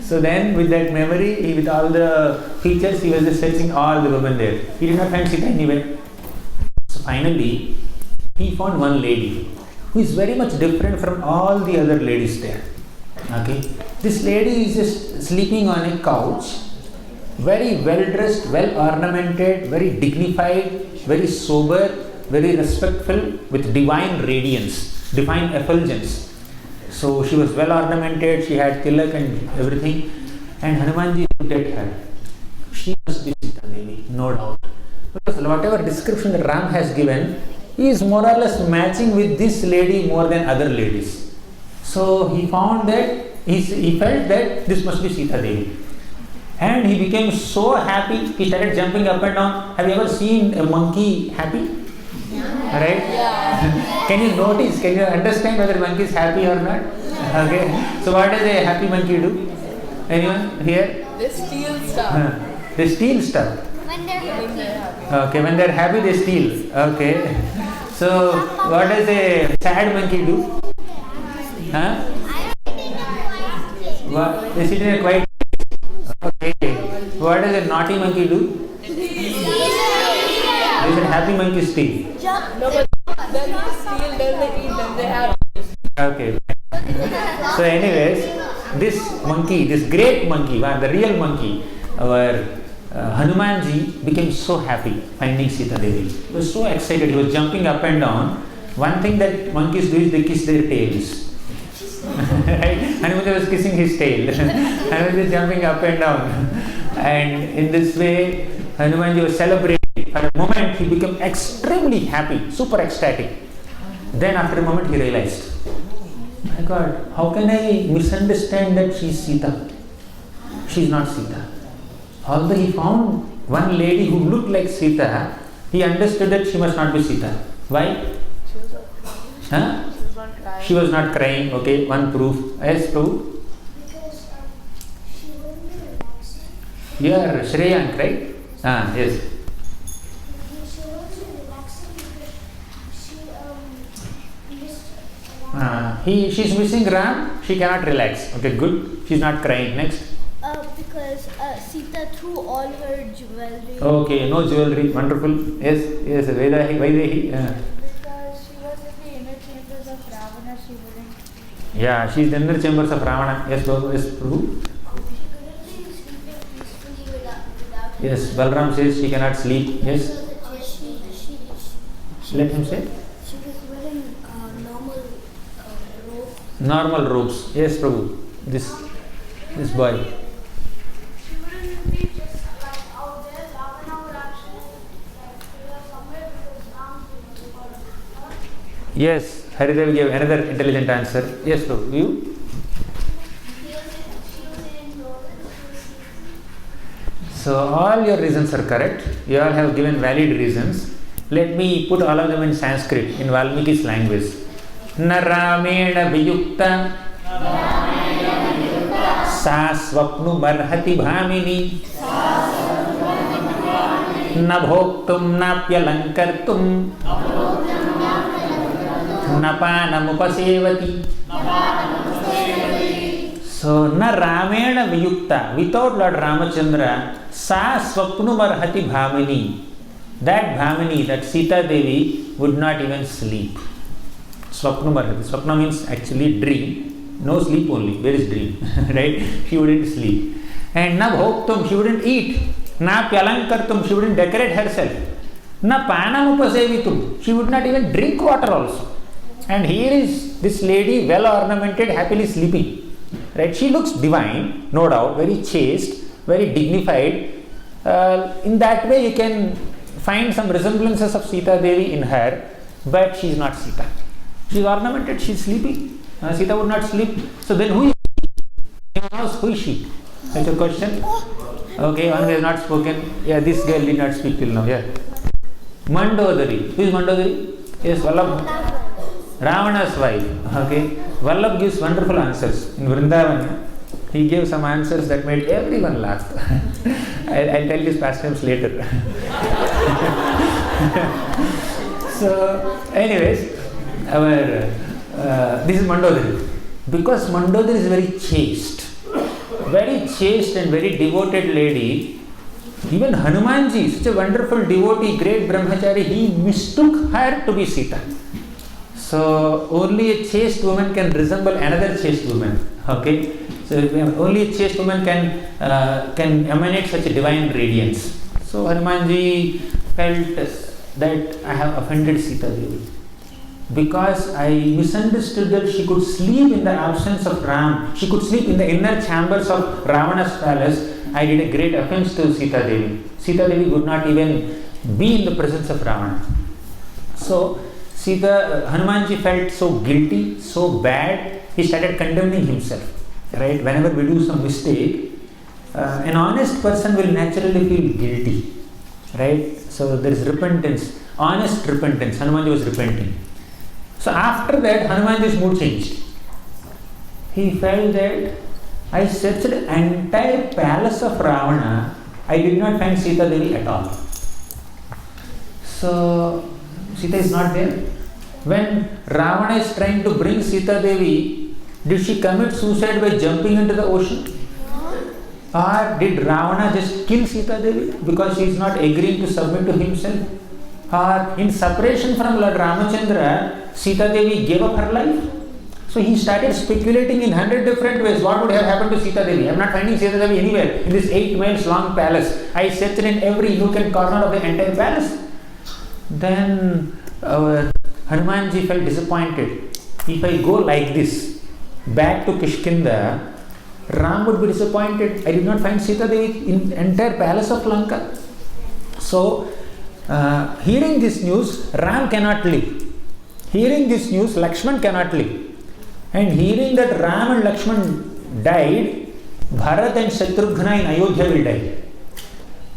So then with that memory, with all the features, he was just searching all the women there. He did not find Sita anywhere. So finally, he found one lady who is very much different from all the other ladies there. Okay. This lady is just sleeping on a couch, very well dressed, well ornamented, very dignified, very sober, very respectful, with divine radiance, divine effulgence. So she was well ornamented, she had tilak and everything, and Hanumanji looked at her. She must be Sita Devi, no doubt. Because whatever description that Ram has given, he is more or less matching with this lady more than other ladies. So he found that, he felt that this must be Sita Devi. And he became so happy, he started jumping up and down. Have you ever seen a monkey happy? Right? Yeah. Can you notice, can you understand whether monkey is happy or not? Okay. So what does a happy monkey do? Anyone here? They steal stuff. They steal stuff. When they're happy. Okay, when they're happy they steal. Okay. So what does a sad monkey do? Huh? What? They sit in a quiet place. Okay. What does a naughty monkey do? They said happy monkey steal. No, but then they steal, then they eat, then they have. Okay. So anyways, this monkey, this great monkey, the real monkey, our Hanumanji became so happy finding Sita Devi. He was so excited, he was jumping up and down. One thing that monkeys do is they kiss their tails. Right? Hanumanji was kissing his tail. Hanumanji was jumping up and down. And in this way, Hanumanji was celebrating. For a moment, he became extremely happy, super ecstatic. Then after a moment, he realized, my God, how can I misunderstand that she is Sita? She is not Sita. Although he found one lady who looked like Sita, he understood that she must not be Sita. Why? Huh? She was not crying. Okay, one proof. Yes, Prabhu? Because she wouldn't be relaxing. You are Shreyank, right? Yes. She wasn't relaxing because she missed She's missing Ram. She cannot relax. Okay, good. She's not crying. Next. because Sita threw all her jewelry. Okay, no jewelry. Wonderful. Yes, Vaidehi. Because she was in the inner chambers of Ravana, she wouldn't. Yeah, she's in the inner chambers of Ravana. Yes, Prabhu. Yes, Prabhu. She couldn't be sleeping peacefully without. Yes, Balram says she cannot sleep. Yes. So that she Let him say. She was wearing normal robes. Normal robes. Yes, Prabhu. This boy. She wouldn't be just like out there. Ravana would actually like figure somewhere because Ram was. Yes, Haridev gave another intelligent answer. Yes, Prabhu. You? So all your reasons are correct. You all have given valid reasons. Let me put all of them in Sanskrit, in Valmiki's language. Na Ramena Viyukta Sa Swapnu Marhati Bhamini Na Bhoktum Napyalankartum Napanamupasevati. So, na Ramena Viyukta, without Lord Ramachandra, Sa Swapnu Marhati Bhamini. That Bhamini, that Sita Devi, would not even sleep. Swapnu Marhati. Swapna means actually dream. No sleep only. Where is dream? Right? She wouldn't sleep. And na Bhoktum, she wouldn't eat. Na Pyalankartum, she wouldn't decorate herself. Na Panamupasevitum, she would not even drink water also. And here is this lady, well ornamented, happily sleeping. Right? She looks divine, no doubt, very chaste, very dignified. In that way, you can find some resemblances of Sita Devi in her, but she is not Sita. She is ornamented, she is sleeping. Sita would not sleep. So then who is she? Who is she? That's a question. Okay, one who has not spoken. Yeah, this girl did not speak till now. Yeah. Mandodari. Who is Mandodari? Yes, Vallabh. Ravana's wife. Okay. Vallabh gives wonderful answers. In Vrindavan, he gave some answers that made everyone laugh. I'll tell his pastimes later. So, anyways, this is Mandodari. Because Mandodari is very chaste and very devoted lady. Even Hanumanji, such a wonderful devotee, great brahmachari, he mistook her to be Sita. So only a chaste woman can resemble another chaste woman. Okay. So only a chaste woman can emanate such a divine radiance. So Hanumanji felt that I have offended Sita Devi. Because I misunderstood that she could sleep in the absence of Ram. She could sleep in the inner chambers of Ravana's palace. I did a great offense to Sita Devi. Sita Devi would not even be in the presence of Ravana. So Hanumanji felt so guilty, so bad, he started condemning himself. Right? Whenever we do some mistake, an honest person will naturally feel guilty. Right? So there is repentance, honest repentance. Hanumanji was repenting. So after that, Hanumanji's mood changed. He felt that I searched the entire palace of Ravana. I did not find Sita Devi at all. So Sita is not there. When Ravana is trying to bring Sita Devi, did she commit suicide by jumping into the ocean? Or did Ravana just kill Sita Devi because she is not agreeing to submit to himself? Or in separation from Lord Ramachandra, Sita Devi gave up her life? So he started speculating in 100 different ways what would have happened to Sita Devi. I am not finding Sita Devi anywhere in this 8 miles long palace. I searched in every nook and corner of the entire palace. Then Hanumanji felt disappointed. If I go like this back to Kishkinda, Ram would be disappointed. I did not find Sita Devi in entire palace of Lanka. So hearing this news, Ram cannot live. Hearing this news, Lakshman cannot live. And hearing that Ram and Lakshman died, Bharat and Shatrugna in Ayodhya will die.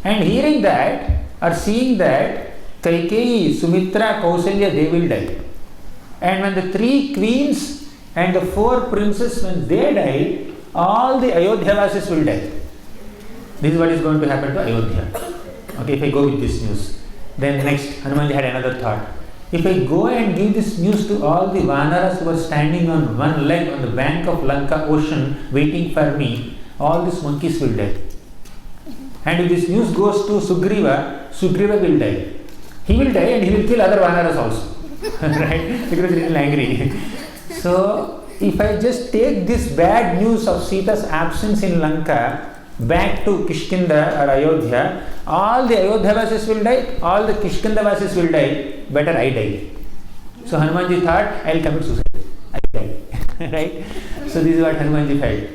And hearing that or seeing that, Kaikeyi, Sumitra, Kausalya, they will die. And when the 3 queens and the 4 princes, when they die, all the Ayodhya Vasis will die. This is what is going to happen to Ayodhya. Okay, if I go with this news. Then next, Hanumanji had another thought. If I go and give this news to all the Vanaras who are standing on one leg on the bank of Lanka ocean waiting for me, all these monkeys will die. And if this news goes to Sugriva, Sugriva will die. He will die and he will kill other Vanaras also. Right? Because he is angry. So, if I just take this bad news of Sita's absence in Lanka back to Kishkinda or Ayodhya, all the Ayodhya Vasis will die, all the Kishkinda Vasis will die, better I die. So Hanumanji thought, I will commit suicide. I die. Right? So this is what Hanumanji felt.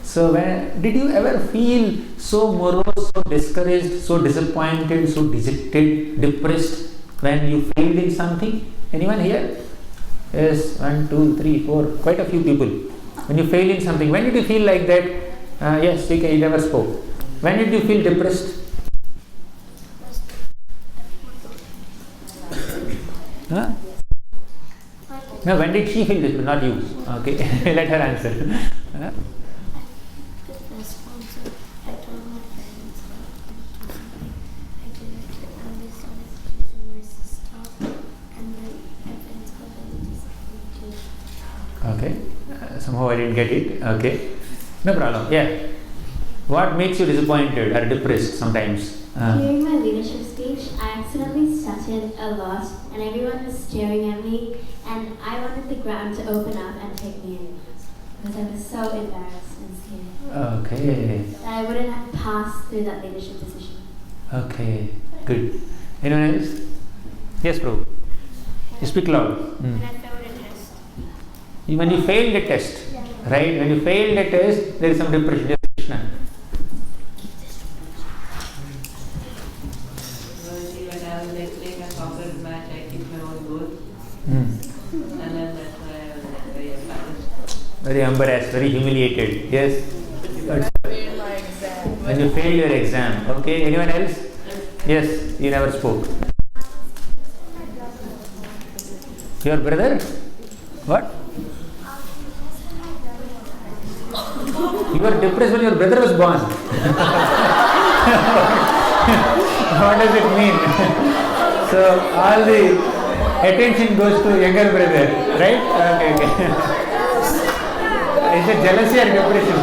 So did you ever feel so morose, so discouraged, so disappointed, so dejected, depressed when you failed in something? Anyone here? Yes, 1, 2, 3, 4, quite a few people. When you fail in something, when did you feel like that? Yes, you never spoke. When did you feel depressed? Huh? No, when did she feel depressed? Not you. Okay, let her answer. Huh? Okay, somehow I didn't get it. Okay, no problem. Yeah. What makes you disappointed or depressed sometimes? During my leadership speech, I accidentally stuttered a lot and everyone was staring at me and I wanted the ground to open up and take me in because I was so embarrassed and scared. Okay. That I wouldn't have passed through that leadership position. Okay, good. Anyone else? Yes, Prabhu. You speak loud. And I failed a test. When you failed a test, right? When you failed a test, there is some depression. Yes, Krishna. When I was like playing a soccer match, I kicked my own goal. And then that's why I was like very embarrassed. Very embarrassed, very humiliated. Yes. When you failed your exam. Okay, anyone else? Yes, you never spoke. Your brother? What? You were depressed when your brother was born. What does it mean? So all the attention goes to younger brother, right? Okay. Is it jealousy or depression?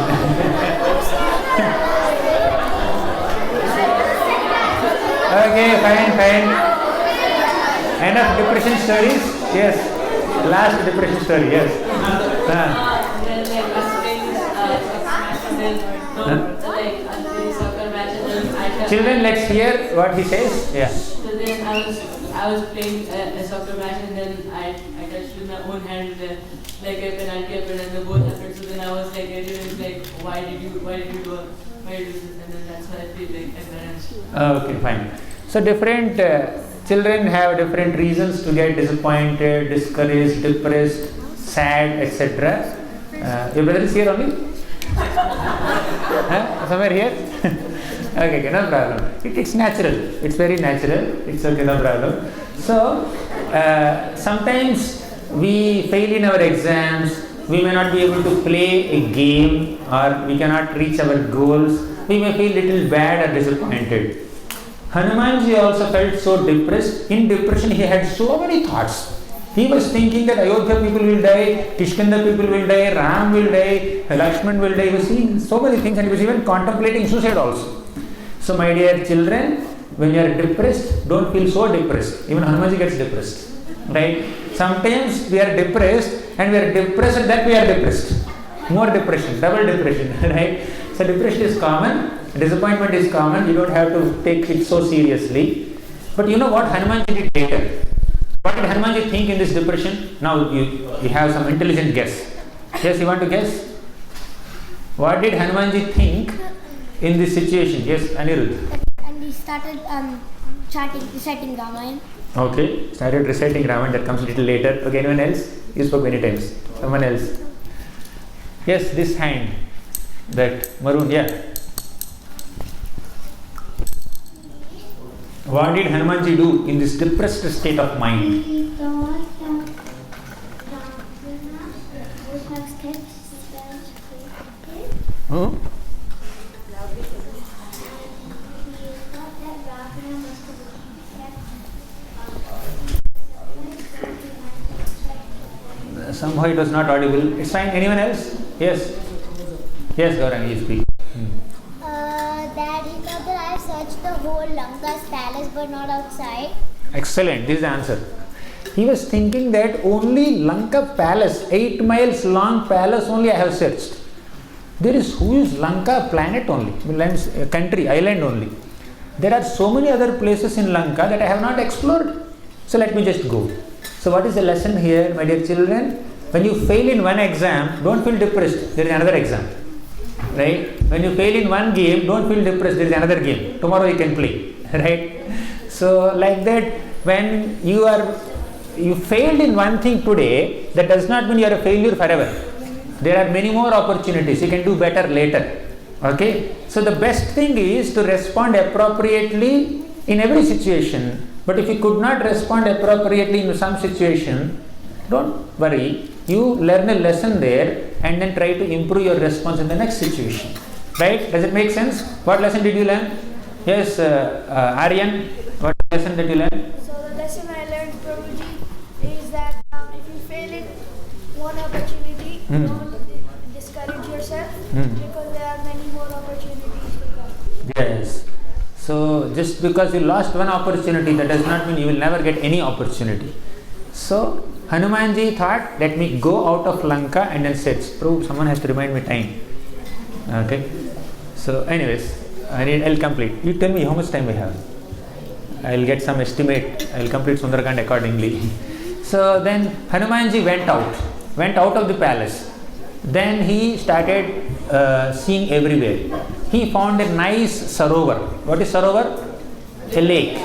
Okay, fine. Enough depression stories? Yes. Last depression story, yes. Then my friends Children, let's hear what he says. Yeah. So then I was playing a soccer match, and then I touched with my own hand like a penalty happened, and the goal happened. So then I was like, everyone's like, why did you do this? And then that's why I feel like embarrassed. Okay, fine. So different children have different reasons to get disappointed, discouraged, depressed, sad, etc. Your brother is here only? Somewhere here? Okay, no problem. It's natural. It's very natural. It's okay, no problem. So, sometimes we fail in our exams. We may not be able to play a game, or we cannot reach our goals. We may feel little bad or disappointed. Hanumanji also felt so depressed. In depression, he had so many thoughts. He was thinking that Ayodhya people will die, Kishkinda people will die, Ram will die, Lakshman will die. He was seeing so many things, and he was even contemplating suicide also. So my dear children, when you are depressed, don't feel so depressed. Even Hanumanji gets depressed. Right? Sometimes we are depressed, and we are depressed that we are depressed. More depression, double depression. Right? So depression is common, disappointment is common. You don't have to take it so seriously. But you know what Hanumanji did later? What did Hanumanji think in this depression? Now you have some intelligent guess. Yes, you want to guess? What did Hanumanji think in this situation? Yes, Anirudh. And he started reciting Ramayana. Okay, started reciting Ramayana. That comes a little later. Okay, anyone else? You spoke many times. Someone else? Yes, this hand. That maroon, yeah. What did Hanumanji do in this depressed state of mind? He thought that Ravana would have kept his parents free. Huh? He thought that Ravana must have kept Somehow it was not audible. It's fine. Anyone else? Yes. Yes, Gauranga, you speak. Dad, he thought that I searched the whole Lanka's palace but not outside. Excellent. This is the answer. He was thinking that only Lanka palace, 8 miles long palace only I have searched. There is who is Lanka planet only, country, island only. There are so many other places in Lanka that I have not explored. So let me just go. So what is the lesson here, my dear children? When you fail in one exam, don't feel depressed. There is another exam. Right? When you fail in one game, don't feel depressed. There is another game. Tomorrow you can play. Right? So like that, when you failed in one thing today, that does not mean you are a failure forever. There are many more opportunities. You can do better later. Okay? So the best thing is to respond appropriately in every situation. But if you could not respond appropriately in some situation, don't worry. You learn a lesson there and then try to improve your response in the next situation. Right? Does it make sense? What lesson did you learn? Yes, Aryan, what lesson did you learn? So the lesson I learned, Prabhuji, is that if you fail in one opportunity, don't discourage yourself because there are many more opportunities to come. Yes. So just because you lost one opportunity, that does not mean you will never get any opportunity. So Hanumanji thought, let me go out of Lanka and then search. Prabhu, someone has to remind me time. Okay. So anyways, I'll complete. You tell me how much time we have. I'll get some estimate. I'll complete Sundarakand accordingly. So then Hanumanji went out of the palace. Then he started seeing everywhere. He found a nice sarovar. What is sarovar? A lake.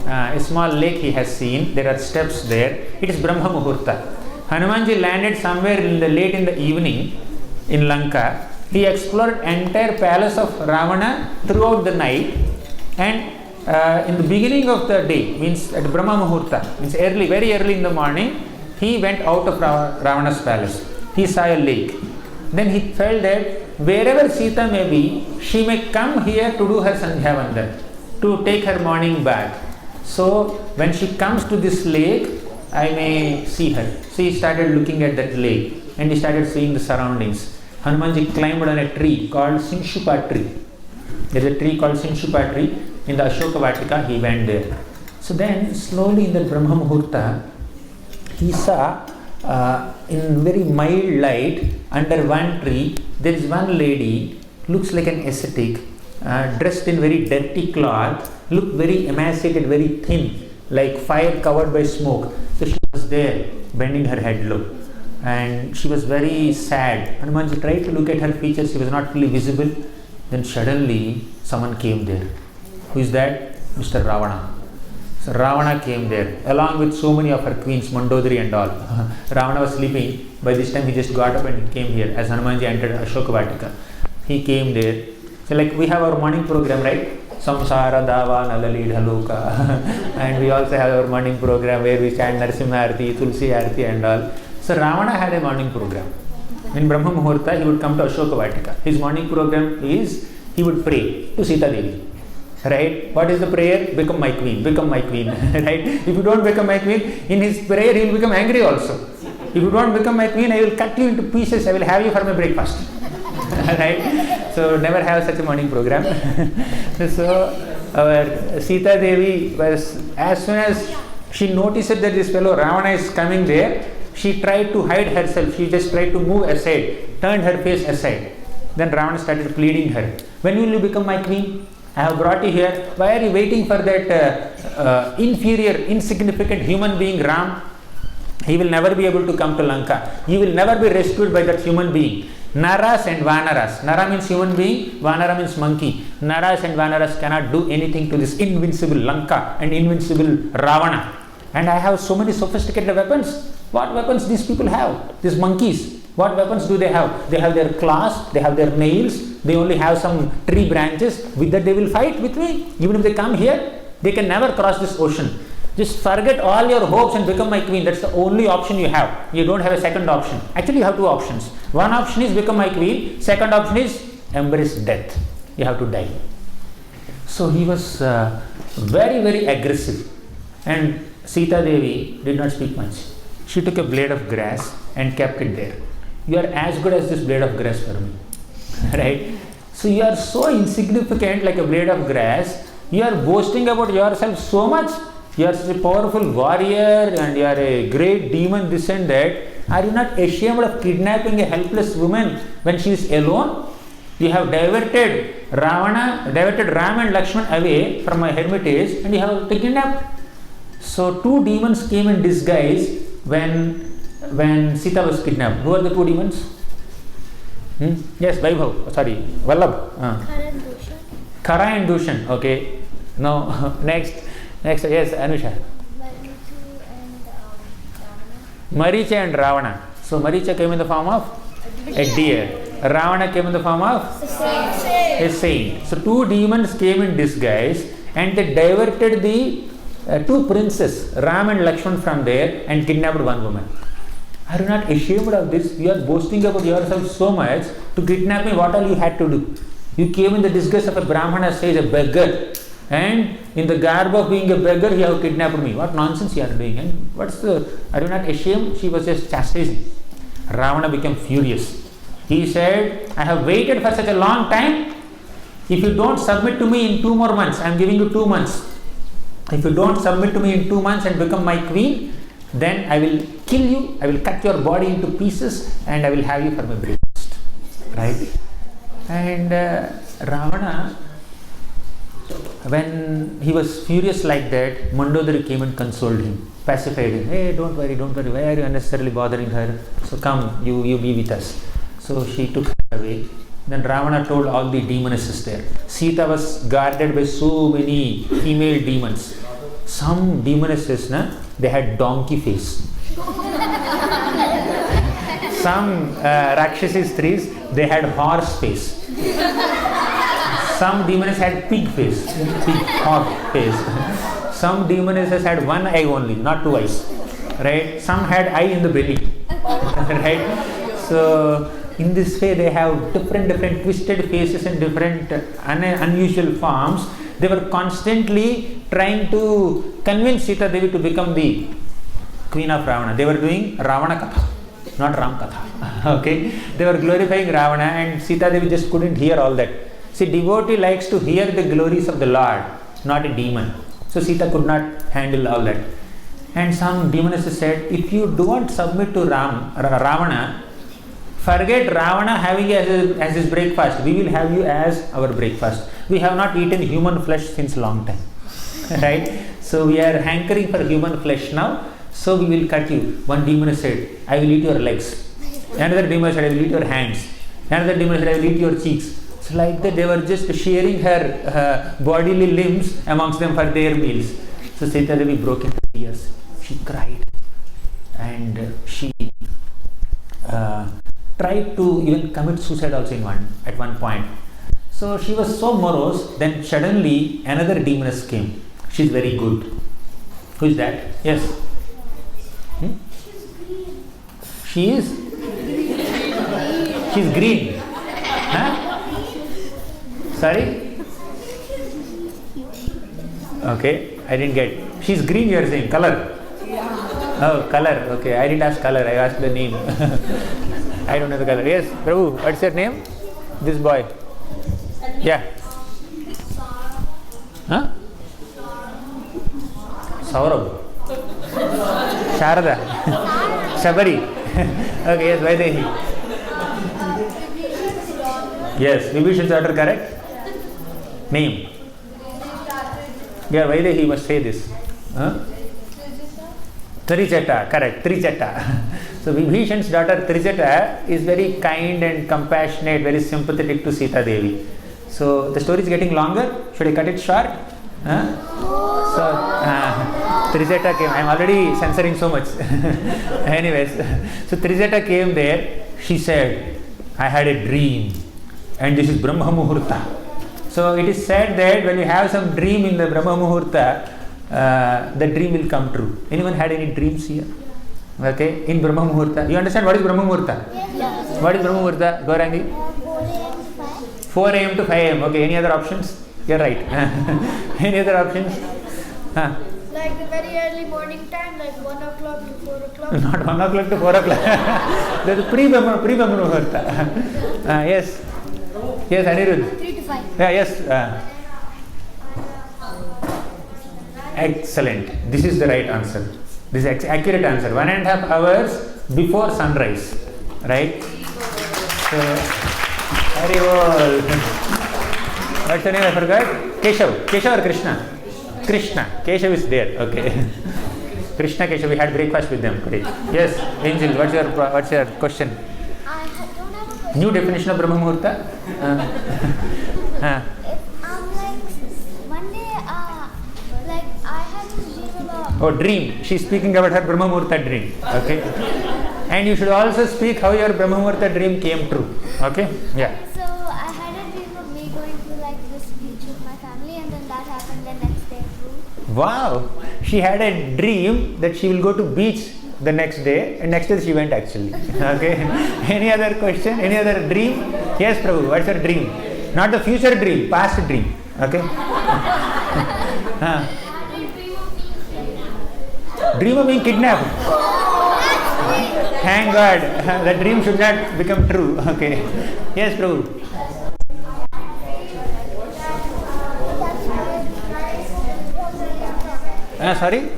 A small lake he has seen. There are steps there. It is Brahma Muhurta. Hanumanji landed somewhere late in the evening in Lanka. He explored entire palace of Ravana throughout the night, and in the beginning of the day, means at Brahma Muhurta, means early, very early in the morning, he went out of Ravana's palace. He saw a lake. Then he felt that wherever Sita may be, she may come here to do her Sandhya Vandan, to take her morning bath. So when she comes to this lake, I may see her. So he started looking at that lake and he started seeing the surroundings. Hanumanji climbed on a tree called Sinshupa tree. There is a tree called Sinshupa tree in the Ashoka Vatika. He went there. So then slowly in the Brahma Muhurta, he saw in very mild light under one tree, there is one lady looks like an ascetic, dressed in very dirty cloth, looked very emaciated, very thin, like fire covered by smoke. So she was there, bending her head low. And she was very sad. Hanumanji tried to look at her features, she was not fully visible. Then suddenly someone came there. Who is that? Mr. Ravana. So Ravana came there along with so many of her queens, Mandodari and all. Ravana was sleeping. By this time he just got up and came here as Hanumanji entered Ashoka Vatika. He came there. So like we have our morning program, right? Samsara Dava Nalali Dhaloka. And we also have our morning program where we chant Narasimha Arti, Tulsi Arti and all. So Ravana had a morning program. In Brahma Muhurta, he would come to Ashoka Vatika. His morning program is, he would pray to Sita Devi. Right? What is the prayer? Become my queen, become my queen. Right? If you don't become my queen, in his prayer he will become angry also. If you don't become my queen, I will cut you into pieces, I will have you for my breakfast. Right? So never have such a morning program. So our Sita Devi was, as soon as she noticed that this fellow Ravana is coming there, she tried to hide herself. She just tried to move aside, turned her face aside. Then Ravana started pleading her. When will you become my queen? I have brought you here. Why are you waiting for that inferior, insignificant human being Ram? He will never be able to come to Lanka. You will never be rescued by that human being. Naras and Vanaras. Nara means human being, Vanara means monkey. Naras and Vanaras cannot do anything to this invincible Lanka and invincible Ravana. And I have so many sophisticated weapons. What weapons these people have? These monkeys. What weapons do they have? They have their claws, they have their nails, they only have some tree branches. With that they will fight with me. Even if they come here, they can never cross this ocean. Just forget all your hopes and become my queen. That's the only option you have. You don't have a second option. Actually, you have two options. One option is become my queen. Second option is embrace death. You have to die. So he was very, very aggressive. And Sita Devi did not speak much. She took a blade of grass and kept it there. You are as good as this blade of grass for me. Right? So you are so insignificant like a blade of grass. You are boasting about yourself so much. You are such a powerful warrior and you are a great demon, this and that. Are you not ashamed of kidnapping a helpless woman when she is alone? You have diverted Ram and Lakshman away from my hermitage and you have kidnapped. So two demons came in disguise when Sita was kidnapped. Who are the two demons? Yes, Vaibhav. Sorry, Vallabh. Khara and Dushan. Okay. No. Next. Yes, Anusha. Maricha and Ravana. So Maricha came in the form of a deer. Ravana came in the form of a saint. So two demons came in disguise and they diverted the two princes, Ram and Lakshman, from there and kidnapped one woman. Are you not ashamed of this? You are boasting about yourself so much. To kidnap me, what all you had to do? You came in the disguise of a Brahmana, says a beggar. And in the garb of being a beggar, you have kidnapped me. What nonsense you are doing? And are you not ashamed? She was just chastising. Ravana became furious. He said, I have waited for such a long time. If you don't submit to me in 2 more months, I am giving you 2 months. If you don't submit to me in 2 months and become my queen, then I will kill you, I will cut your body into pieces and I will have you for my breakfast. Right? And Ravana, when he was furious like that, Mandodari came and consoled him, pacified him. Hey, don't worry, why are you unnecessarily bothering her? So come, you be with us. So she took her away. Then Ravana told all the demonesses there. Sita was guarded by so many female demons. Some demonesses, they had donkey face. Some Rakshasi Stris, they had horse face. Some demonesses had pig face, pig hog face. Some demonesses had one eye only, not 2 eyes. Right? Some had eye in the belly. Right? So in this way they have different twisted faces and different unusual forms. They were constantly trying to convince Sita Devi to become the queen of Ravana. They were doing Ravana Katha, not Ram Katha. Okay? They were glorifying Ravana and Sita Devi just couldn't hear all that. See, devotee likes to hear the glories of the Lord, not a demon. So Sita could not handle all that. And some demonesses said, if you don't submit to Ravana, Forget Ravana having as his breakfast. We will have you as our breakfast. We have not eaten human flesh since long time. Right? So we are hankering for human flesh now. So we will cut you. One demon said, I will eat your legs. Another demon said, I will eat your hands. Another demon said, I will eat your cheeks. So like that, they were just sharing her bodily limbs amongst them for their meals. So Sita Devi broke into tears. She cried. And she tried to even commit suicide also at one point. So she was so morose. Then suddenly another demoness came. She's very good. Who is that? Yes. She is? She's green. Huh? Sorry? Okay, I didn't get. She's green, you are saying. Color? Oh, color. Okay, I didn't ask color. I asked the name. I don't know the color. Yes, Prabhu, what's your name? This boy. Yeah. Huh? Saurabh. Sharada. Shabari. Okay, yes, Vaidehi. Yes, Vibhishan's daughter, correct? Name. Yeah, Vaidehi, he must say this. Huh? Trijata, correct, Trijata. So Vibhishan's daughter Trijata is very kind and compassionate, very sympathetic to Sita Devi. So the story is getting longer. Should I cut it short? So Trijata came. I am already censoring so much. Anyways, so Trijata came there. She said, I had a dream and this is Brahma Muhurta. So it is said that when you have some dream in the Brahma Muhurta, the dream will come true. Anyone had any dreams here? Okay, in Brahma Muhurta. You understand what is Brahma Muhurta? Yes. What is Brahma Muhurta, Gaurangi? 4 a.m. to 5 a.m. Okay, any other options? You're right. Any other options? Like the very early morning time, like 1 o'clock to 4 o'clock. Not 1 o'clock to 4 o'clock. That is pre-Brahma Muhurta. Yes. Yes, Anirudh. 3 to 5. Yeah, yes. Excellent. This is the right answer. This is accurate answer. 1.5 hours before sunrise. Right? So, Hare. What's your name? I forgot. Keshav. Keshav or Krishna? Krishna. Keshav is there. Okay. Krishna, Keshav. We had breakfast with them. Great. Yes, Angel. What's your question? I don't have a question. New definition of Brahma Muhurta? One day, like I had this dream about. Oh, dream. She's speaking about her Brahma Muhurta dream. Okay. And you should also speak how your Brahma Muhurta dream came true. Okay? Yeah. So I had a dream of me going to like this beach with my family, and then that happened the next day too. Wow. She had a dream that she will go to beach the next day, and next day she went actually. Okay. Any other question? Any other dream? Yes, Prabhu. What's your dream? Not the future dream, past dream. Okay. Dream of being kidnapped. Thank God. The dream should not become true. Okay. Yes, Prabhu. Sorry?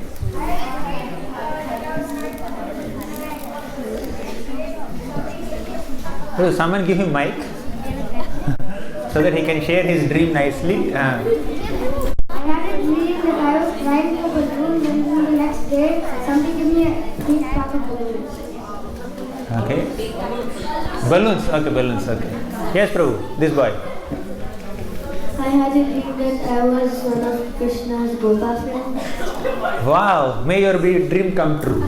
So someone give him mic so that he can share his dream nicely. I had a dream that I was flying in a balloon, and then the next day somebody gave me a big pack of balloons. Okay. Balloons. Okay, balloons. Okay. Yes, Prabhu. This boy. I had a dream that I was one of Krishna's Gopa friends. Wow. May your dream come true.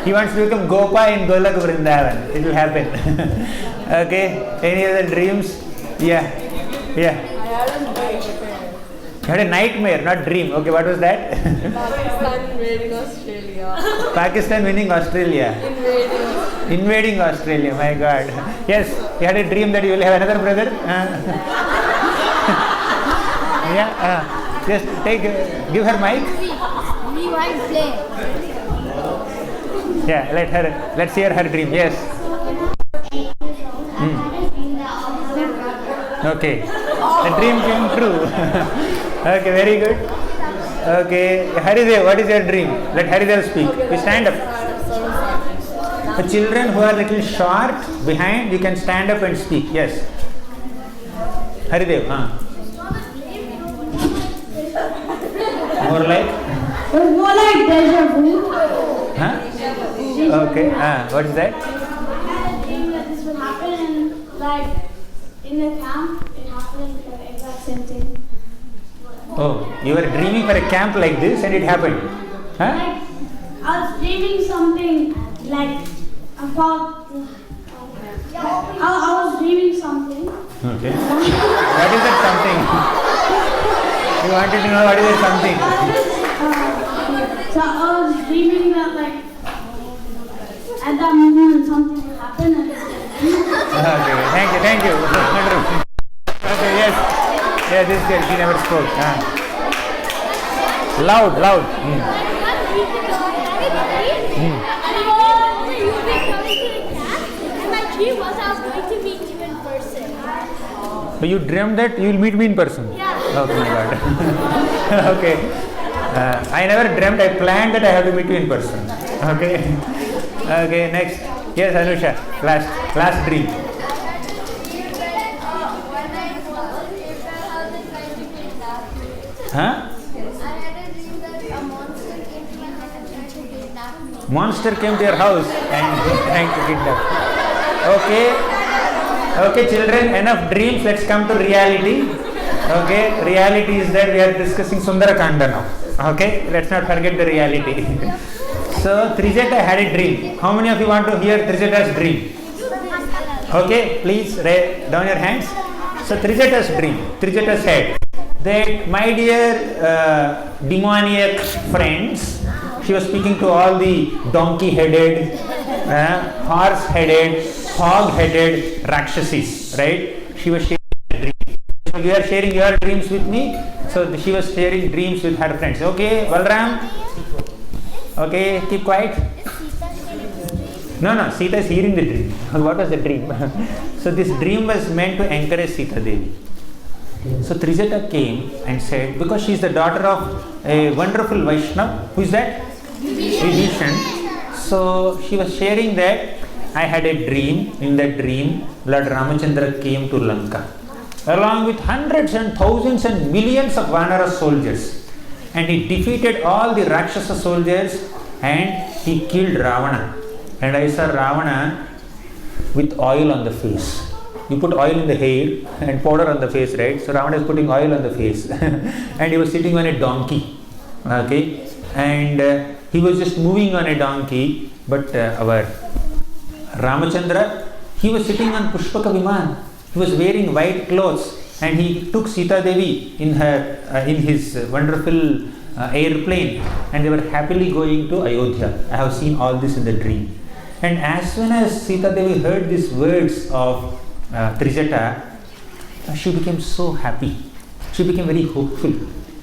He wants to become Gopa in Golak Vrindavan. It will happen. Okay. Any other dreams? Yeah. Yeah. You had a nightmare, not dream. Okay, what was that? Pakistan invading Australia. Pakistan winning Australia. Invading Australia, my God. Yes, you had a dream that you will have another brother. Yeah, just give her mic. Rewind play. Yeah, let's hear her dream. Yes. Okay, the dream came true. Okay, very good. Okay, Haridev, what is your dream? Let Haridev speak. You stand up. The children who are little short behind, you can stand up and speak. Yes. Haridev. More like? More like deja vu. Huh? Okay. What is that? I had a dream that this would happen, and like in the camp, it happened the exact same thing. Oh, you were dreaming for a camp like this and it happened. Huh? Like I was dreaming something like about. I was dreaming something. Okay. What is that something? You wanted to know what is that something? So I was dreaming that like at that moment something would happen. And Okay, thank you. Wonderful. Okay, yes. Yeah, this girl, she never spoke. Loud. So you dreamed that you will meet me in person? Yeah. Oh my God. Okay. I never dreamt, I planned that I have to meet you in person. Okay. Okay, next. Yes, Anusha. Last dream. Huh? Monster came to your house and trying to kidnap. Okay, children, enough dreams. Let's come to reality. Okay, reality is that we are discussing Sundarakanda now. Okay, let's not forget the reality. So, Trijata had a dream. How many of you want to hear Trijata's dream? Okay, please raise down your hands. So, Trijata's dream. Trijata said that, my dear demoniac friends, she was speaking to all the donkey-headed, horse-headed, hog-headed Rakshasis, right? She was sharing a dream. So you are sharing your dreams with me. So she was sharing dreams with her friends. Okay, Balram? Okay, keep quiet. No, Sita is hearing the dream. What was the dream? So this dream was meant to encourage Sita Devi. So Trijata came and said, because she is the daughter of a wonderful Vaishnava, who is that? Vibhishan. So she was sharing that I had a dream. In that dream, Lord Ramachandra came to Lanka along with hundreds and thousands and millions of Vanara soldiers, and he defeated all the Rakshasa soldiers and he killed Ravana. And I saw Ravana with oil on the face. You put oil in the hair and powder on the face, right? So Ravana is putting oil on the face and he was sitting on a donkey. Okay, and he was just moving on a donkey, but our Ramachandra, he was sitting on Pushpaka Viman. He was wearing white clothes and he took Sita Devi in his wonderful airplane, and they were happily going to Ayodhya. I have seen all this in the dream. And as soon as Sita Devi heard these words of Trijata, she became so happy. She became very hopeful,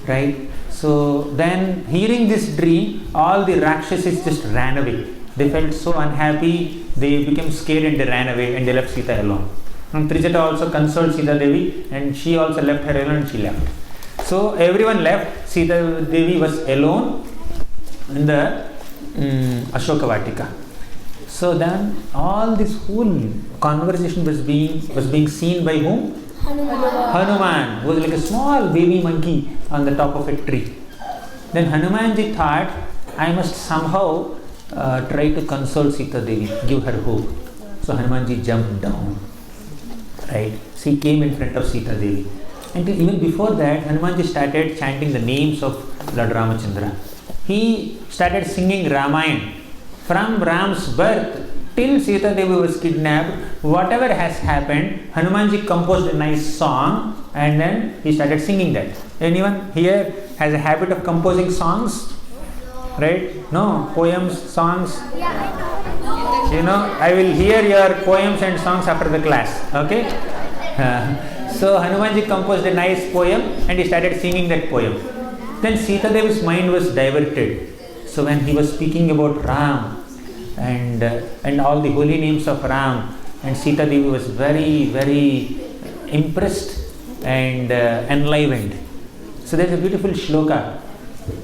right? So then, hearing this dream, all the Rakshasas just ran away. They felt so unhappy, they became scared and they ran away and they left Sita alone. And Trijata also consoled Sita Devi and she also left her alone and she left. So everyone left, Sita Devi was alone in the Ashoka Vatika. So then all this whole conversation was being seen by whom? Hanuman, who was like a small baby monkey on the top of a tree. Then Hanumanji thought, I must somehow try to console Sita Devi, give her hope. So Hanumanji jumped down. Right? She came in front of Sita Devi. And even before that, Hanumanji started chanting the names of Lord Ramachandra. He started singing Ramayana. From Ram's birth till Sita Devi was kidnapped, whatever has happened, Hanumanji composed a nice song and then he started singing that. Anyone here has a habit of composing songs? Right? No? Poems, songs? You know, I will hear your poems and songs after the class. Okay? So Hanumanji composed a nice poem and he started singing that poem. Then Sita Devi's mind was diverted. So when he was speaking about Ram and all the holy names of Ram, and Sita Devi was very, very impressed and enlivened. So there is a beautiful shloka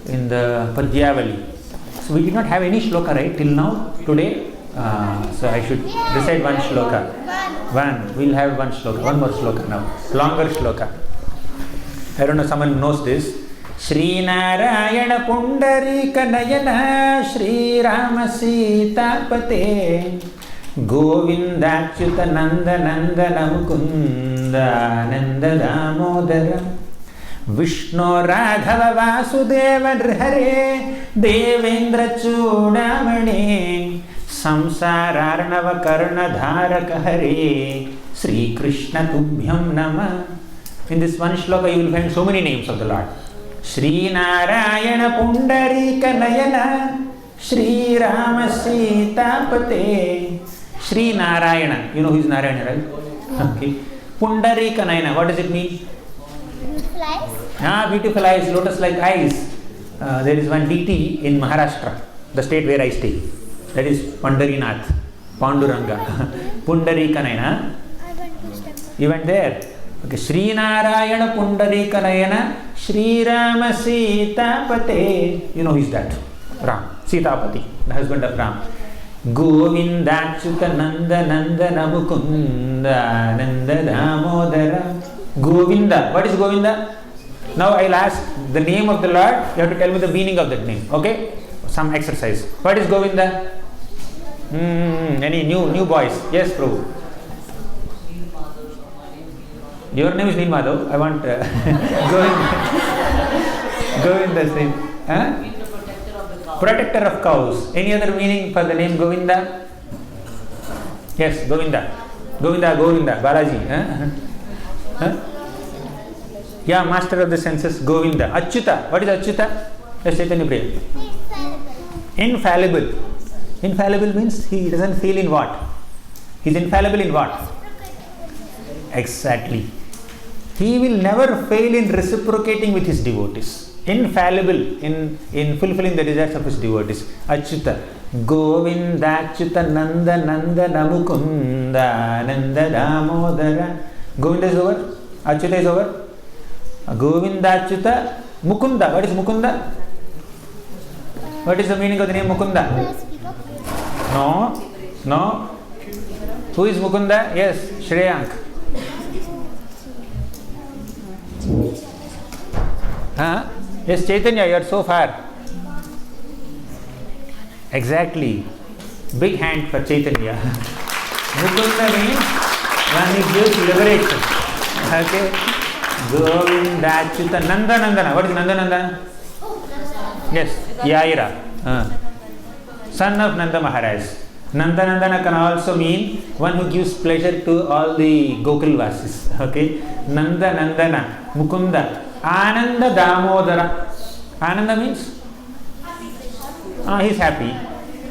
in the Padyavali. So we did not have any shloka, right, till now, today. So I should recite one shloka. One. We'll have one shloka. One more shloka now. Longer shloka. I don't know, someone knows this. Śrīnārāyaṇa pundarīka nayana Śrī Rāma Sītāpate Govindāchyuta nanda nandana mukunda nanda damodara Vishnu Raghava Vasudeva Hare Devendra Chudamani Samsararnava Karnadharaka Hare Sri Krishna Tubhyam Nama. In this one shloka you will find so many names of the Lord. Śrīnārāyaṇa pundarīka nayana Śrī Rāma Sītāpate. Śrīnārāyaṇa. You know who is Narayana, right? Okay. Pundarīka nayana. What does it mean? Beautiful eyes. Beautiful eyes, lotus-like eyes. There is one deity in Maharashtra, the state where I stay. That is Pandarinath, Panduranga. Pundarīka nayana. I went to temple. You went there. Okay. Śrīnārāyaṇa pundarīka nayana Śrī Rāma Sītāpate. You know who is that? Ram. Sītāpati, the husband of Ram. Govindāchyuta nanda nandana mukunda nanda damodara. Govinda. What is Govinda? Now I will ask the name of the Lord. You have to tell me the meaning of that name. Okay? Some exercise. What is Govinda? Any new boys? Yes, Prabhu. Your name is Madhav. I want Govinda's name. Huh? Protector of cows. Any other meaning for the name Govinda? Yes, Govinda. Govinda, Balaji. Huh? Yeah, master of the senses, Govinda. Achyuta. What is Achyuta? Yes, Chaitanya Priya. Infallible. Infallible means he doesn't fail in what? He is infallible in what? Exactly. He will never fail in reciprocating with his devotees. Infallible in fulfilling the desires of his devotees. Achyuta. Govindāchyuta nanda nanda namukunda nanda damodara. Govinda is over. Achyuta is over. Govindāchyuta Mukunda. What is Mukunda? What is the meaning of the name Mukunda? No. Who is Mukunda? Yes, Shreyank. Yes, Chaitanya, you are so far. Exactly. Big hand for Chaitanya. Mukunda means one who gives liberation. Okay. Govindāchyuta Nanda Nandana. What is Nanda Nandana? Yes, Yaira. Son of Nanda Maharaj. Nanda Nandana can also mean one who gives pleasure to all the Gokul Vasis. Okay. Nanda Nandana. Mukunda. Ananda Damodara. Ananda means? He is happy.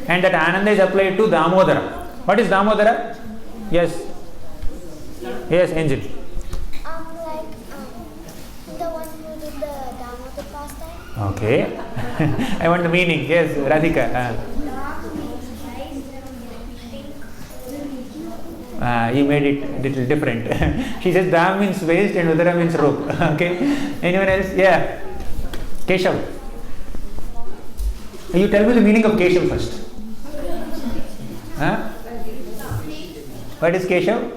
And that Ananda is applied to Damodara. What is Damodara? Yes. Yes, Angel. The one who did the Damodar pastime. Okay. I want the meaning. Yes, Radhika. You made it a little different. She says Dam means waist and Udara means rope. Okay. Anyone else? Yeah. Keshav. You tell me the meaning of Keshav first. What is Keshav?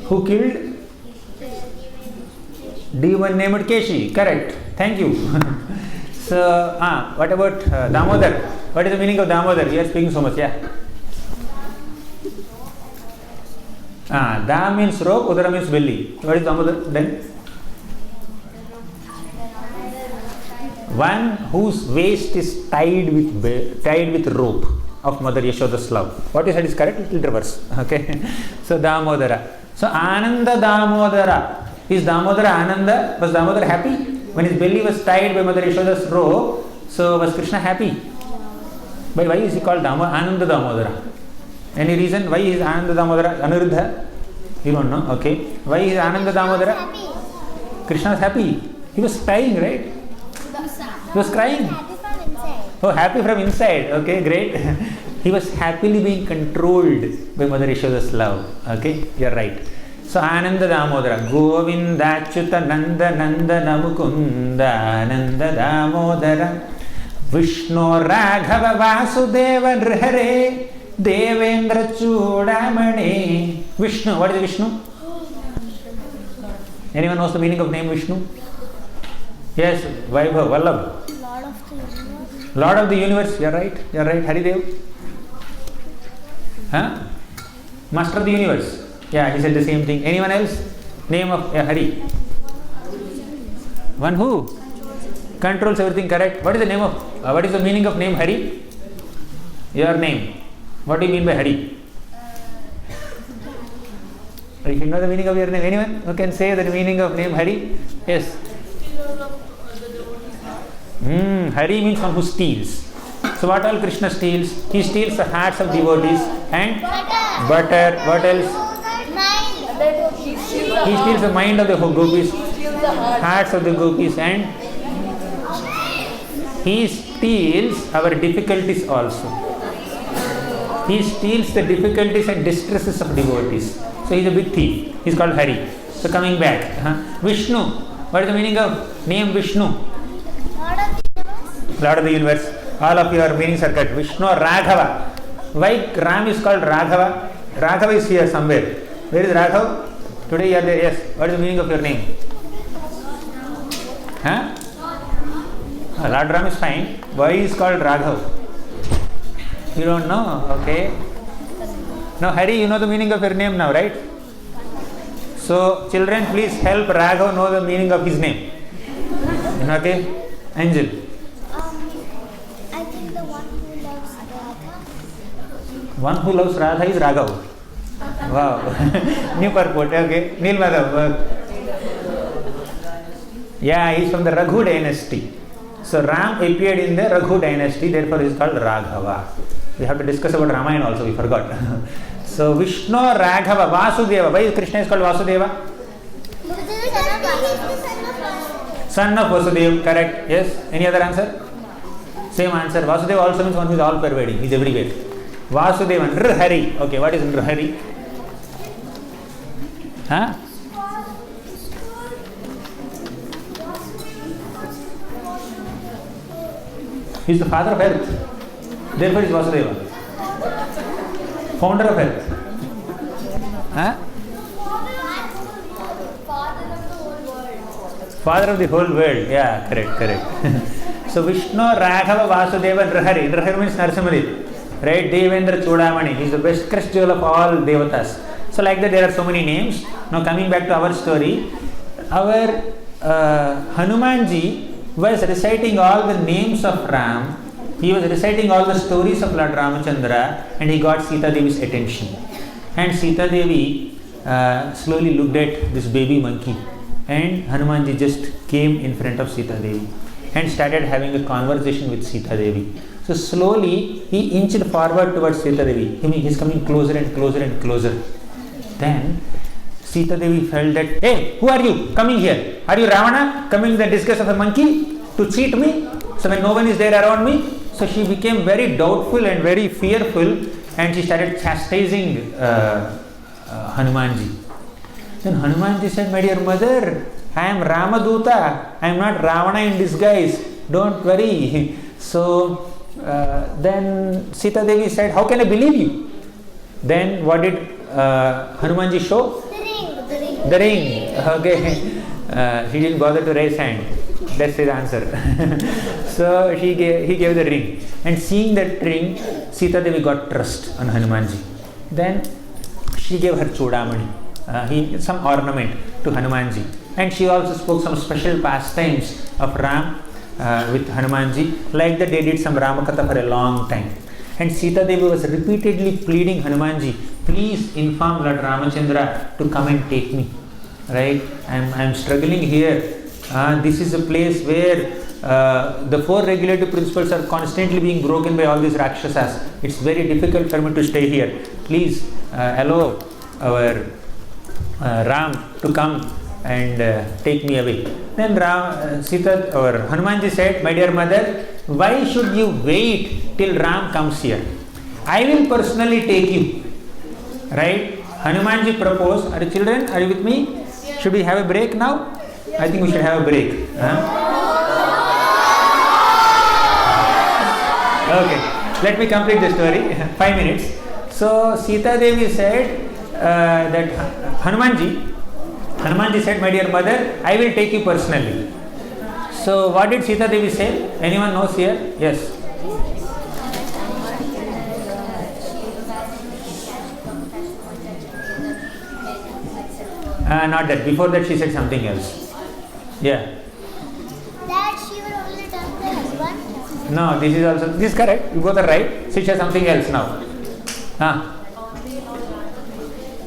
Who killed? Demon named Keshi. Correct. Thank you. So, what about Damodar? What is the meaning of Damodar? You are speaking so much. Yeah. Dam means rope, Udara means belly. What is Damodar then? One whose waist is tied with rope of Mother Yashoda's love. What you said is correct, little reverse. Okay. So Damodara. So Ananda Damodara. Is Damodara Ananda? Was Damodara happy? When his belly was tied by Mother Yashoda's rope, so was Krishna happy? But why is he called Ananda Damodara? Any reason why is Ananda Damodara? Anuruddha? You don't know? Okay. Why is Ananda Damodara? Krishna was happy. He was crying, right? He was crying. Happy from inside. Oh, happy from inside. Okay, great. He was happily being controlled by Mother Yashoda's love. Okay, you are right. So Ananda Damodara. Govindāchyuta Nanda Nandana Mukunda Nanda Damodara Vishnu Raghava Vasudeva Hare Devendra Chudamani. Vishnu, what is Vishnu? Anyone knows the meaning of name Vishnu? Yes, Vaibhav, Vallabh. Lord of the universe, you are right, Haridev. Huh? Master of the universe. Yeah, he said the same thing. Anyone else? Name of Hari. One who controls everything, correct? What is the name of, what is the meaning of name Hari? Your name. What do you mean by Hari? If you know the meaning of your name, anyone who can say the meaning of name Hari? Yes. Hari means one who steals. So what all Krishna steals? He steals the hearts of devotees and butter. What else? He steals the mind of the gopis, hearts of the gopis, and he steals our difficulties also. He steals the difficulties and distresses of devotees. So he is a big thief. He is called Hari. So coming back, Vishnu. What is the meaning of name Vishnu? Lord of the universe. All of your meanings are correct. Vishnu Raghava. Why Ram is called Raghava? Raghava is here somewhere. Where is Raghava? Today you are there. Yes. What is the meaning of your name? Huh? Lord Ram is fine. Why is called Raghava? You don't know? Okay. Now Hari, you know the meaning of your name now, right? So children, please help Raghava know the meaning of his name. Okay? Angel. I think the one who loves Radha. One who loves Radha is Raghav. Wow. New purport. Okay. Neel Madhav. Yeah, he is from the Raghu dynasty. So Ram appeared in the Raghu dynasty, therefore he is called Raghava. We have to discuss about Ramayana also, we forgot. So Vishnu Raghava Vasudeva. Why Krishna is called Vasudeva? Son of Vasudeva, correct. Yes. Any other answer? Same answer. Vasudeva also means one who is all pervading, he is everywhere. Vasudeva, Nrhari. Okay, what is Nrhari? Huh? He is the father of earth. Therefore, he is Vasudeva. Founder of earth. Huh? Father of the whole world. Yeah, correct. So Vishnu, Raghava, Vasudeva, Nrhari. Nrhari means Narsimhadev. Right? Devendra Chudamani. He is the best crest jewel of all devatas. So like that there are so many names. Now coming back to our story. Our Hanumanji was reciting all the names of Ram. He was reciting all the stories of Lord Ramachandra and he got Sita Devi's attention. And Sita Devi slowly looked at this baby monkey. And Hanumanji just came in front of Sita Devi and started having a conversation with Sita Devi. So slowly he inched forward towards Sita Devi. He is coming closer and closer and closer. Then Sita Devi felt that, hey, who are you coming here? Are you Ravana coming in the disguise of a monkey to cheat me? So when no one is there around me, so she became very doubtful and very fearful and she started chastising Hanumanji. Then Hanumanji said, my dear mother, I am Ramaduta, I am not Ravana in disguise, don't worry. So then Sita Devi said, how can I believe you? Then what did Hanumanji show? The ring. Okay. He didn't bother to raise hand. That's his answer. So he gave the ring. And seeing that ring, Sita Devi got trust on Hanumanji. Then she gave her Chudamani, some ornament to Hanumanji. And she also spoke some special pastimes of Ram with Hanumanji. Like that they did some Ramakatha for a long time. And Sita Devi was repeatedly pleading Hanumanji, please inform Lord Ramachandra to come and take me. Right? I am struggling here. This is a place where the four regulative principles are constantly being broken by all these Rakshasas. It's very difficult for me to stay here. Please allow our Ram to come and take me away. Then Sita or Hanumanji said, my dear mother, why should you wait till Ram comes here? I will personally take you. Right? Hanumanji proposed. Are you children? Are you with me? Yes. Should we have a break now? Yes. I think we should have a break. Okay, let me complete the story. 5 minutes. So Sita Devi said that Hanumanji said, my dear mother, I will take you personally. So what did Sita Devi say? Anyone knows here? Yes. Not that. Before that she said something else. Yeah. That she will only turn the husband. No, this is correct. You both are right. She said something else now.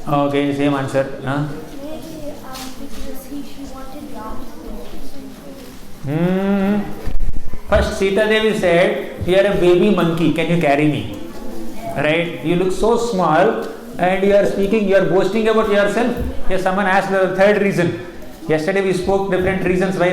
Okay, same answer. Maybe because she wanted Ram. First, Sita Devi said, you are a baby monkey, can you carry me? Right? You look so small and you are speaking, you are boasting about yourself. Yes, someone asked the third reason. Yesterday we spoke different reasons why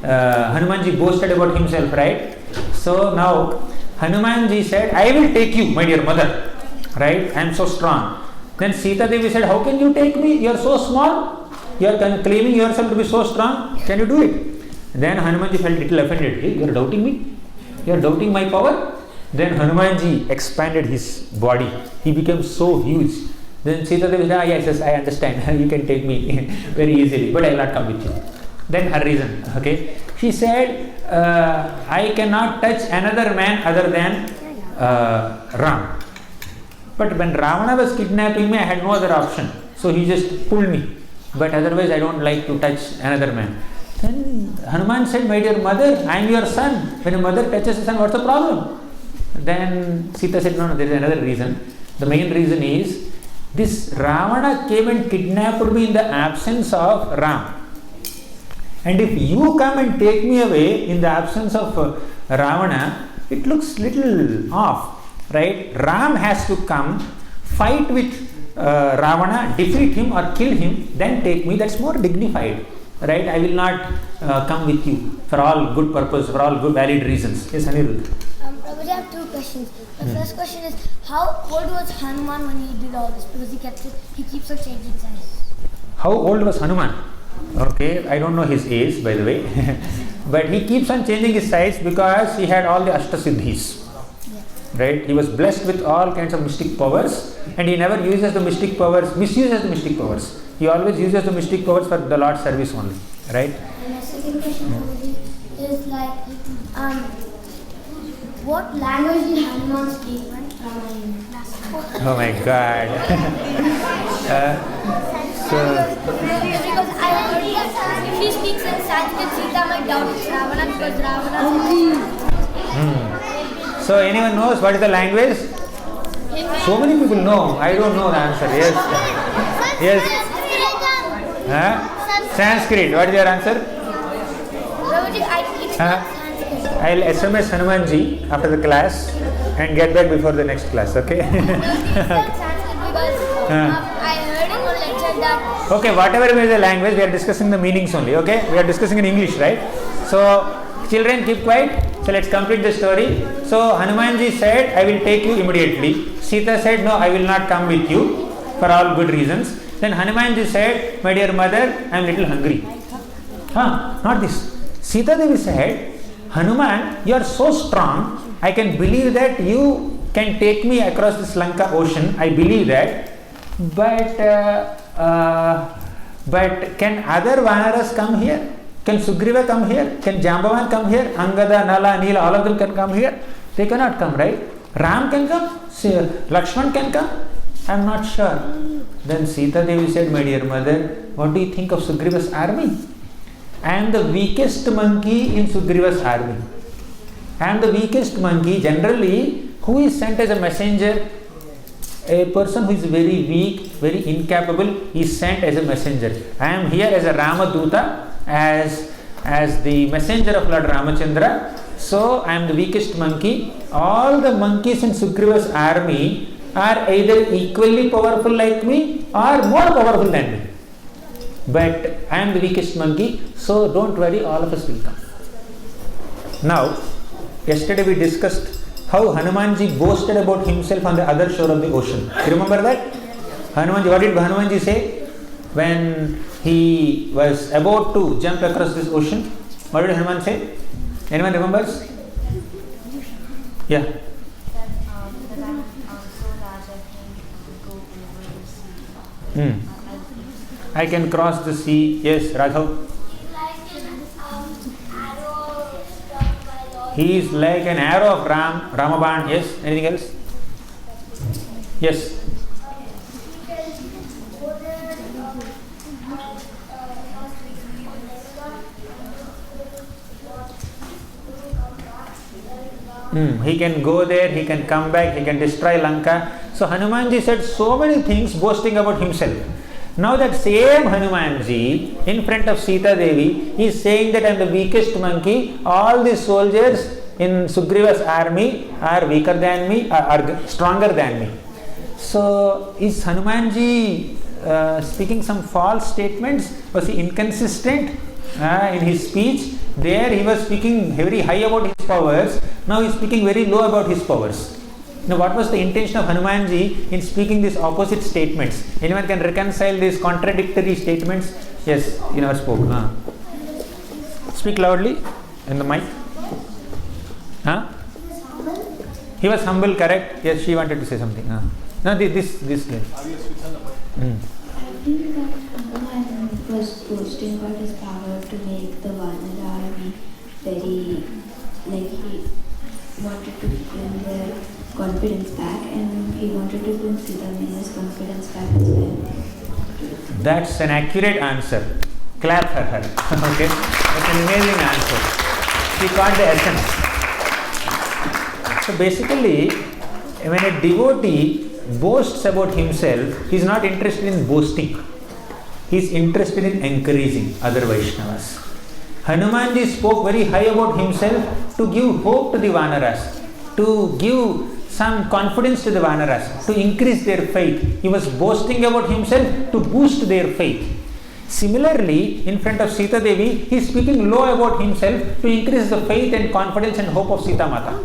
Hanumanji boasted about himself, right? So now Hanumanji said, I will take you, my dear mother. Right? I am so strong. Then Sita Devi said, how can you take me? You are so small. You are claiming yourself to be so strong. Can you do it? Then Hanumanji felt little offended. Hey, you are doubting me? You are doubting my power? Then Hanumanji expanded his body. He became so huge. Then Sita Devi said, yes, I understand. You can take me very easily, but I will not come with you. Then her reason, okay. She said, I cannot touch another man other than Ram. But when Ravana was kidnapping me, I had no other option. So he just pulled me. But otherwise, I don't like to touch another man. Then Hanuman said, my dear mother, I am your son. When a mother touches a son, what's the problem? Then Sita said, no, there is another reason. The main reason is, this Ravana came and kidnapped me in the absence of Ram. And if you come and take me away in the absence of Ravana, it looks little off. Right? Ram has to come, fight with Ravana, defeat him or kill him, then take me. That's more dignified. Right? I will not come with you for all good purpose, for all good valid reasons. Yes, Anirudh. Prabhuji, I have two questions. The first question is, how old was Hanuman when he did all this? Because he keeps on changing size. How old was Hanuman? Okay, I don't know his age, by the way. But he keeps on changing his size because he had all the Ashtasiddhis. Right? He was blessed with all kinds of mystic powers, and he never uses the mystic powers, misuses the mystic powers. He always uses the mystic powers for the Lord's service only. Right? And my second question is like, what language did Hanuman speak when Oh my God. Because I heard that if he speaks in Sanskrit, Sita might doubt it's Ravana because Ravana. So anyone knows what is the language? So many people know. I don't know the answer. Yes. Yes. Sanskrit. What is your answer? I'll SMS Hanumanji after the class and get back before the next class. Okay. Okay, whatever is the language, we are discussing the meanings only. Okay, we are discussing in English, right? So children, keep quiet. So let's complete the story. So Hanumanji said, I will take you immediately. Sita said, no, I will not come with you for all good reasons. Then Hanumanji said, my dear mother, I am little hungry. Not this. Sita Devi said, Hanuman, you are so strong. I can believe that you can take me across this Lanka ocean. I believe that. But can other Vanaras come here? Can Sugriva come here? Can Jambavan come here? Angada, Nala, Neela, all of them can come here? They cannot come, right? Ram can come? Lakshman can come? I am not sure. Then Sita Devi said, my dear mother, what do you think of Sugriva's army? I am the weakest monkey in Sugriva's army. I am the weakest monkey. Generally, who is sent as a messenger? A person who is very weak, very incapable is sent as a messenger. I am here as a Ramaduta, as the messenger of Lord Ramachandra. So I am the weakest monkey. All the monkeys in Sugriva's army are either equally powerful like me or more powerful than me. But I am the weakest monkey, so don't worry, all of us will come. Now, yesterday we discussed how Hanumanji boasted about himself on the other shore of the ocean. You remember that? Hanumanji, what did Hanumanji say? When he was about to jump across this ocean, what did Hanuman say? Anyone remembers? Yeah. That I'm so large I can go over the sea. I can cross the sea. Yes, Raghav. He is like an arrow of Ramaban. Yes. Anything else? Yes. He can go there, he can come back, he can destroy Lanka. So Hanumanji said so many things boasting about himself. Now that same Hanumanji in front of Sita Devi is saying that I am the weakest monkey. All the soldiers in Sugriva's army are weaker than me, are stronger than me. So is Hanumanji speaking some false statements? Was he inconsistent in his speech? There he was speaking very high about his powers. Now he is speaking very low about his powers. Now what was the intention of Hanumanji in speaking these opposite statements? Anyone can reconcile these contradictory statements? Yes, you never spoke. Speak loudly in the mic. He was humble, correct? Yes, she wanted to say something. No, this girl. I think that Hanuman was boasting about his power to make the Vanara army very, like he wanted to bring their confidence back, and he wanted to bring Sita Mayya's confidence back as well. That's an accurate answer. Clap for her. Okay, that's an amazing answer. She caught the essence. So basically, when a devotee boasts about himself, he is not interested in boasting. He is interested in encouraging other Vaishnavas. Hanumanji spoke very high about himself to give hope to the Vanaras, to give some confidence to the Vanaras, to increase their faith. He was boasting about himself to boost their faith. Similarly, in front of Sita Devi, he is speaking low about himself to increase the faith and confidence and hope of Sita Mata.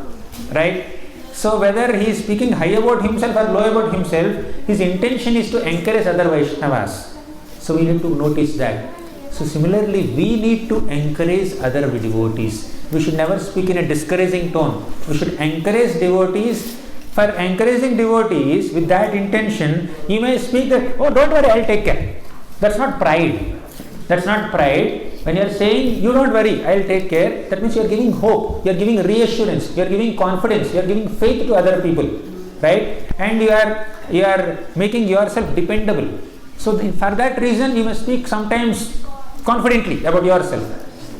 Right? So whether he is speaking high about himself or low about himself, his intention is to encourage other Vaishnavas. So we need to notice that. So similarly, we need to encourage other devotees. We should never speak in a discouraging tone. We should encourage devotees. For encouraging devotees with that intention, you may speak that, oh, don't worry, I'll take care. That's not pride. That's not pride. When you are saying, you don't worry, I'll take care, that means you are giving hope, you are giving reassurance, you are giving confidence, you are giving faith to other people. Right? And you are making yourself dependable. So for that reason, you must speak sometimes confidently about yourself.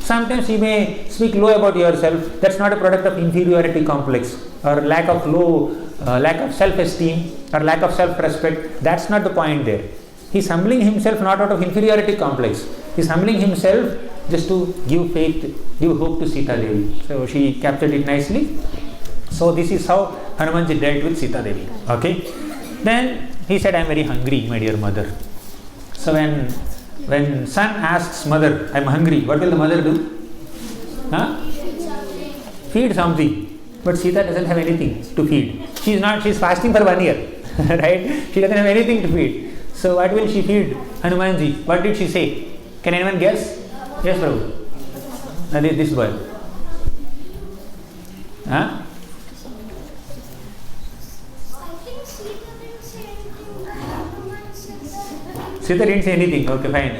Sometimes you may speak low about yourself. That's not a product of inferiority complex or lack of self-esteem or lack of self-respect. That's not the point there. He is humbling himself not out of inferiority complex. He is humbling himself just to give faith, give hope to Sita Devi. So she captured it nicely. So this is how Hanumanji dealt with Sita Devi. Okay. Then he said, I am very hungry, my dear mother. So when son asks mother, I am hungry, what will the mother do? Feed something. But Sita doesn't have anything to feed. She is fasting for 1 year. Right? She doesn't have anything to feed. So what will she feed Hanumanji? What did she say? Can anyone guess? Yes, Prabhu. This boy. I think Sita didn't say anything. Hanuman said that. Sita didn't say anything. Okay, fine.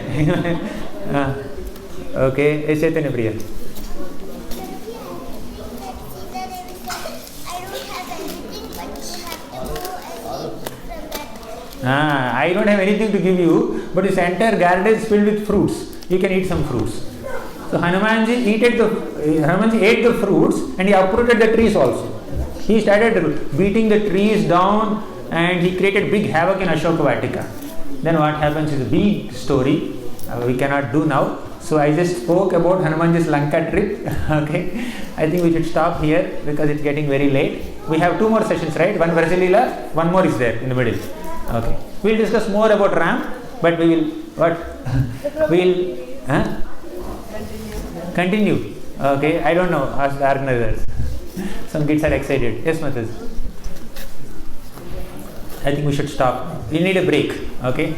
Okay, Chaitanya Priya. I don't have anything to give you, but this entire garden is filled with fruits. You can eat some fruits. So Hanumanji ate the fruits and he uprooted the trees also. He started beating the trees down and he created big havoc in Ashoka Vatika. Then what happens is a big story we cannot do now. So I just spoke about Hanumanji's Lanka trip. Okay, I think we should stop here because it's getting very late. We have 2 more sessions, right? One Vrajalila, one more is there in the middle. Okay, we'll discuss more about Ram, but we will continue. Okay, I don't know. Ask the organizers. Some kids are excited. Yes, Matas. I think we should stop. We need a break. Okay.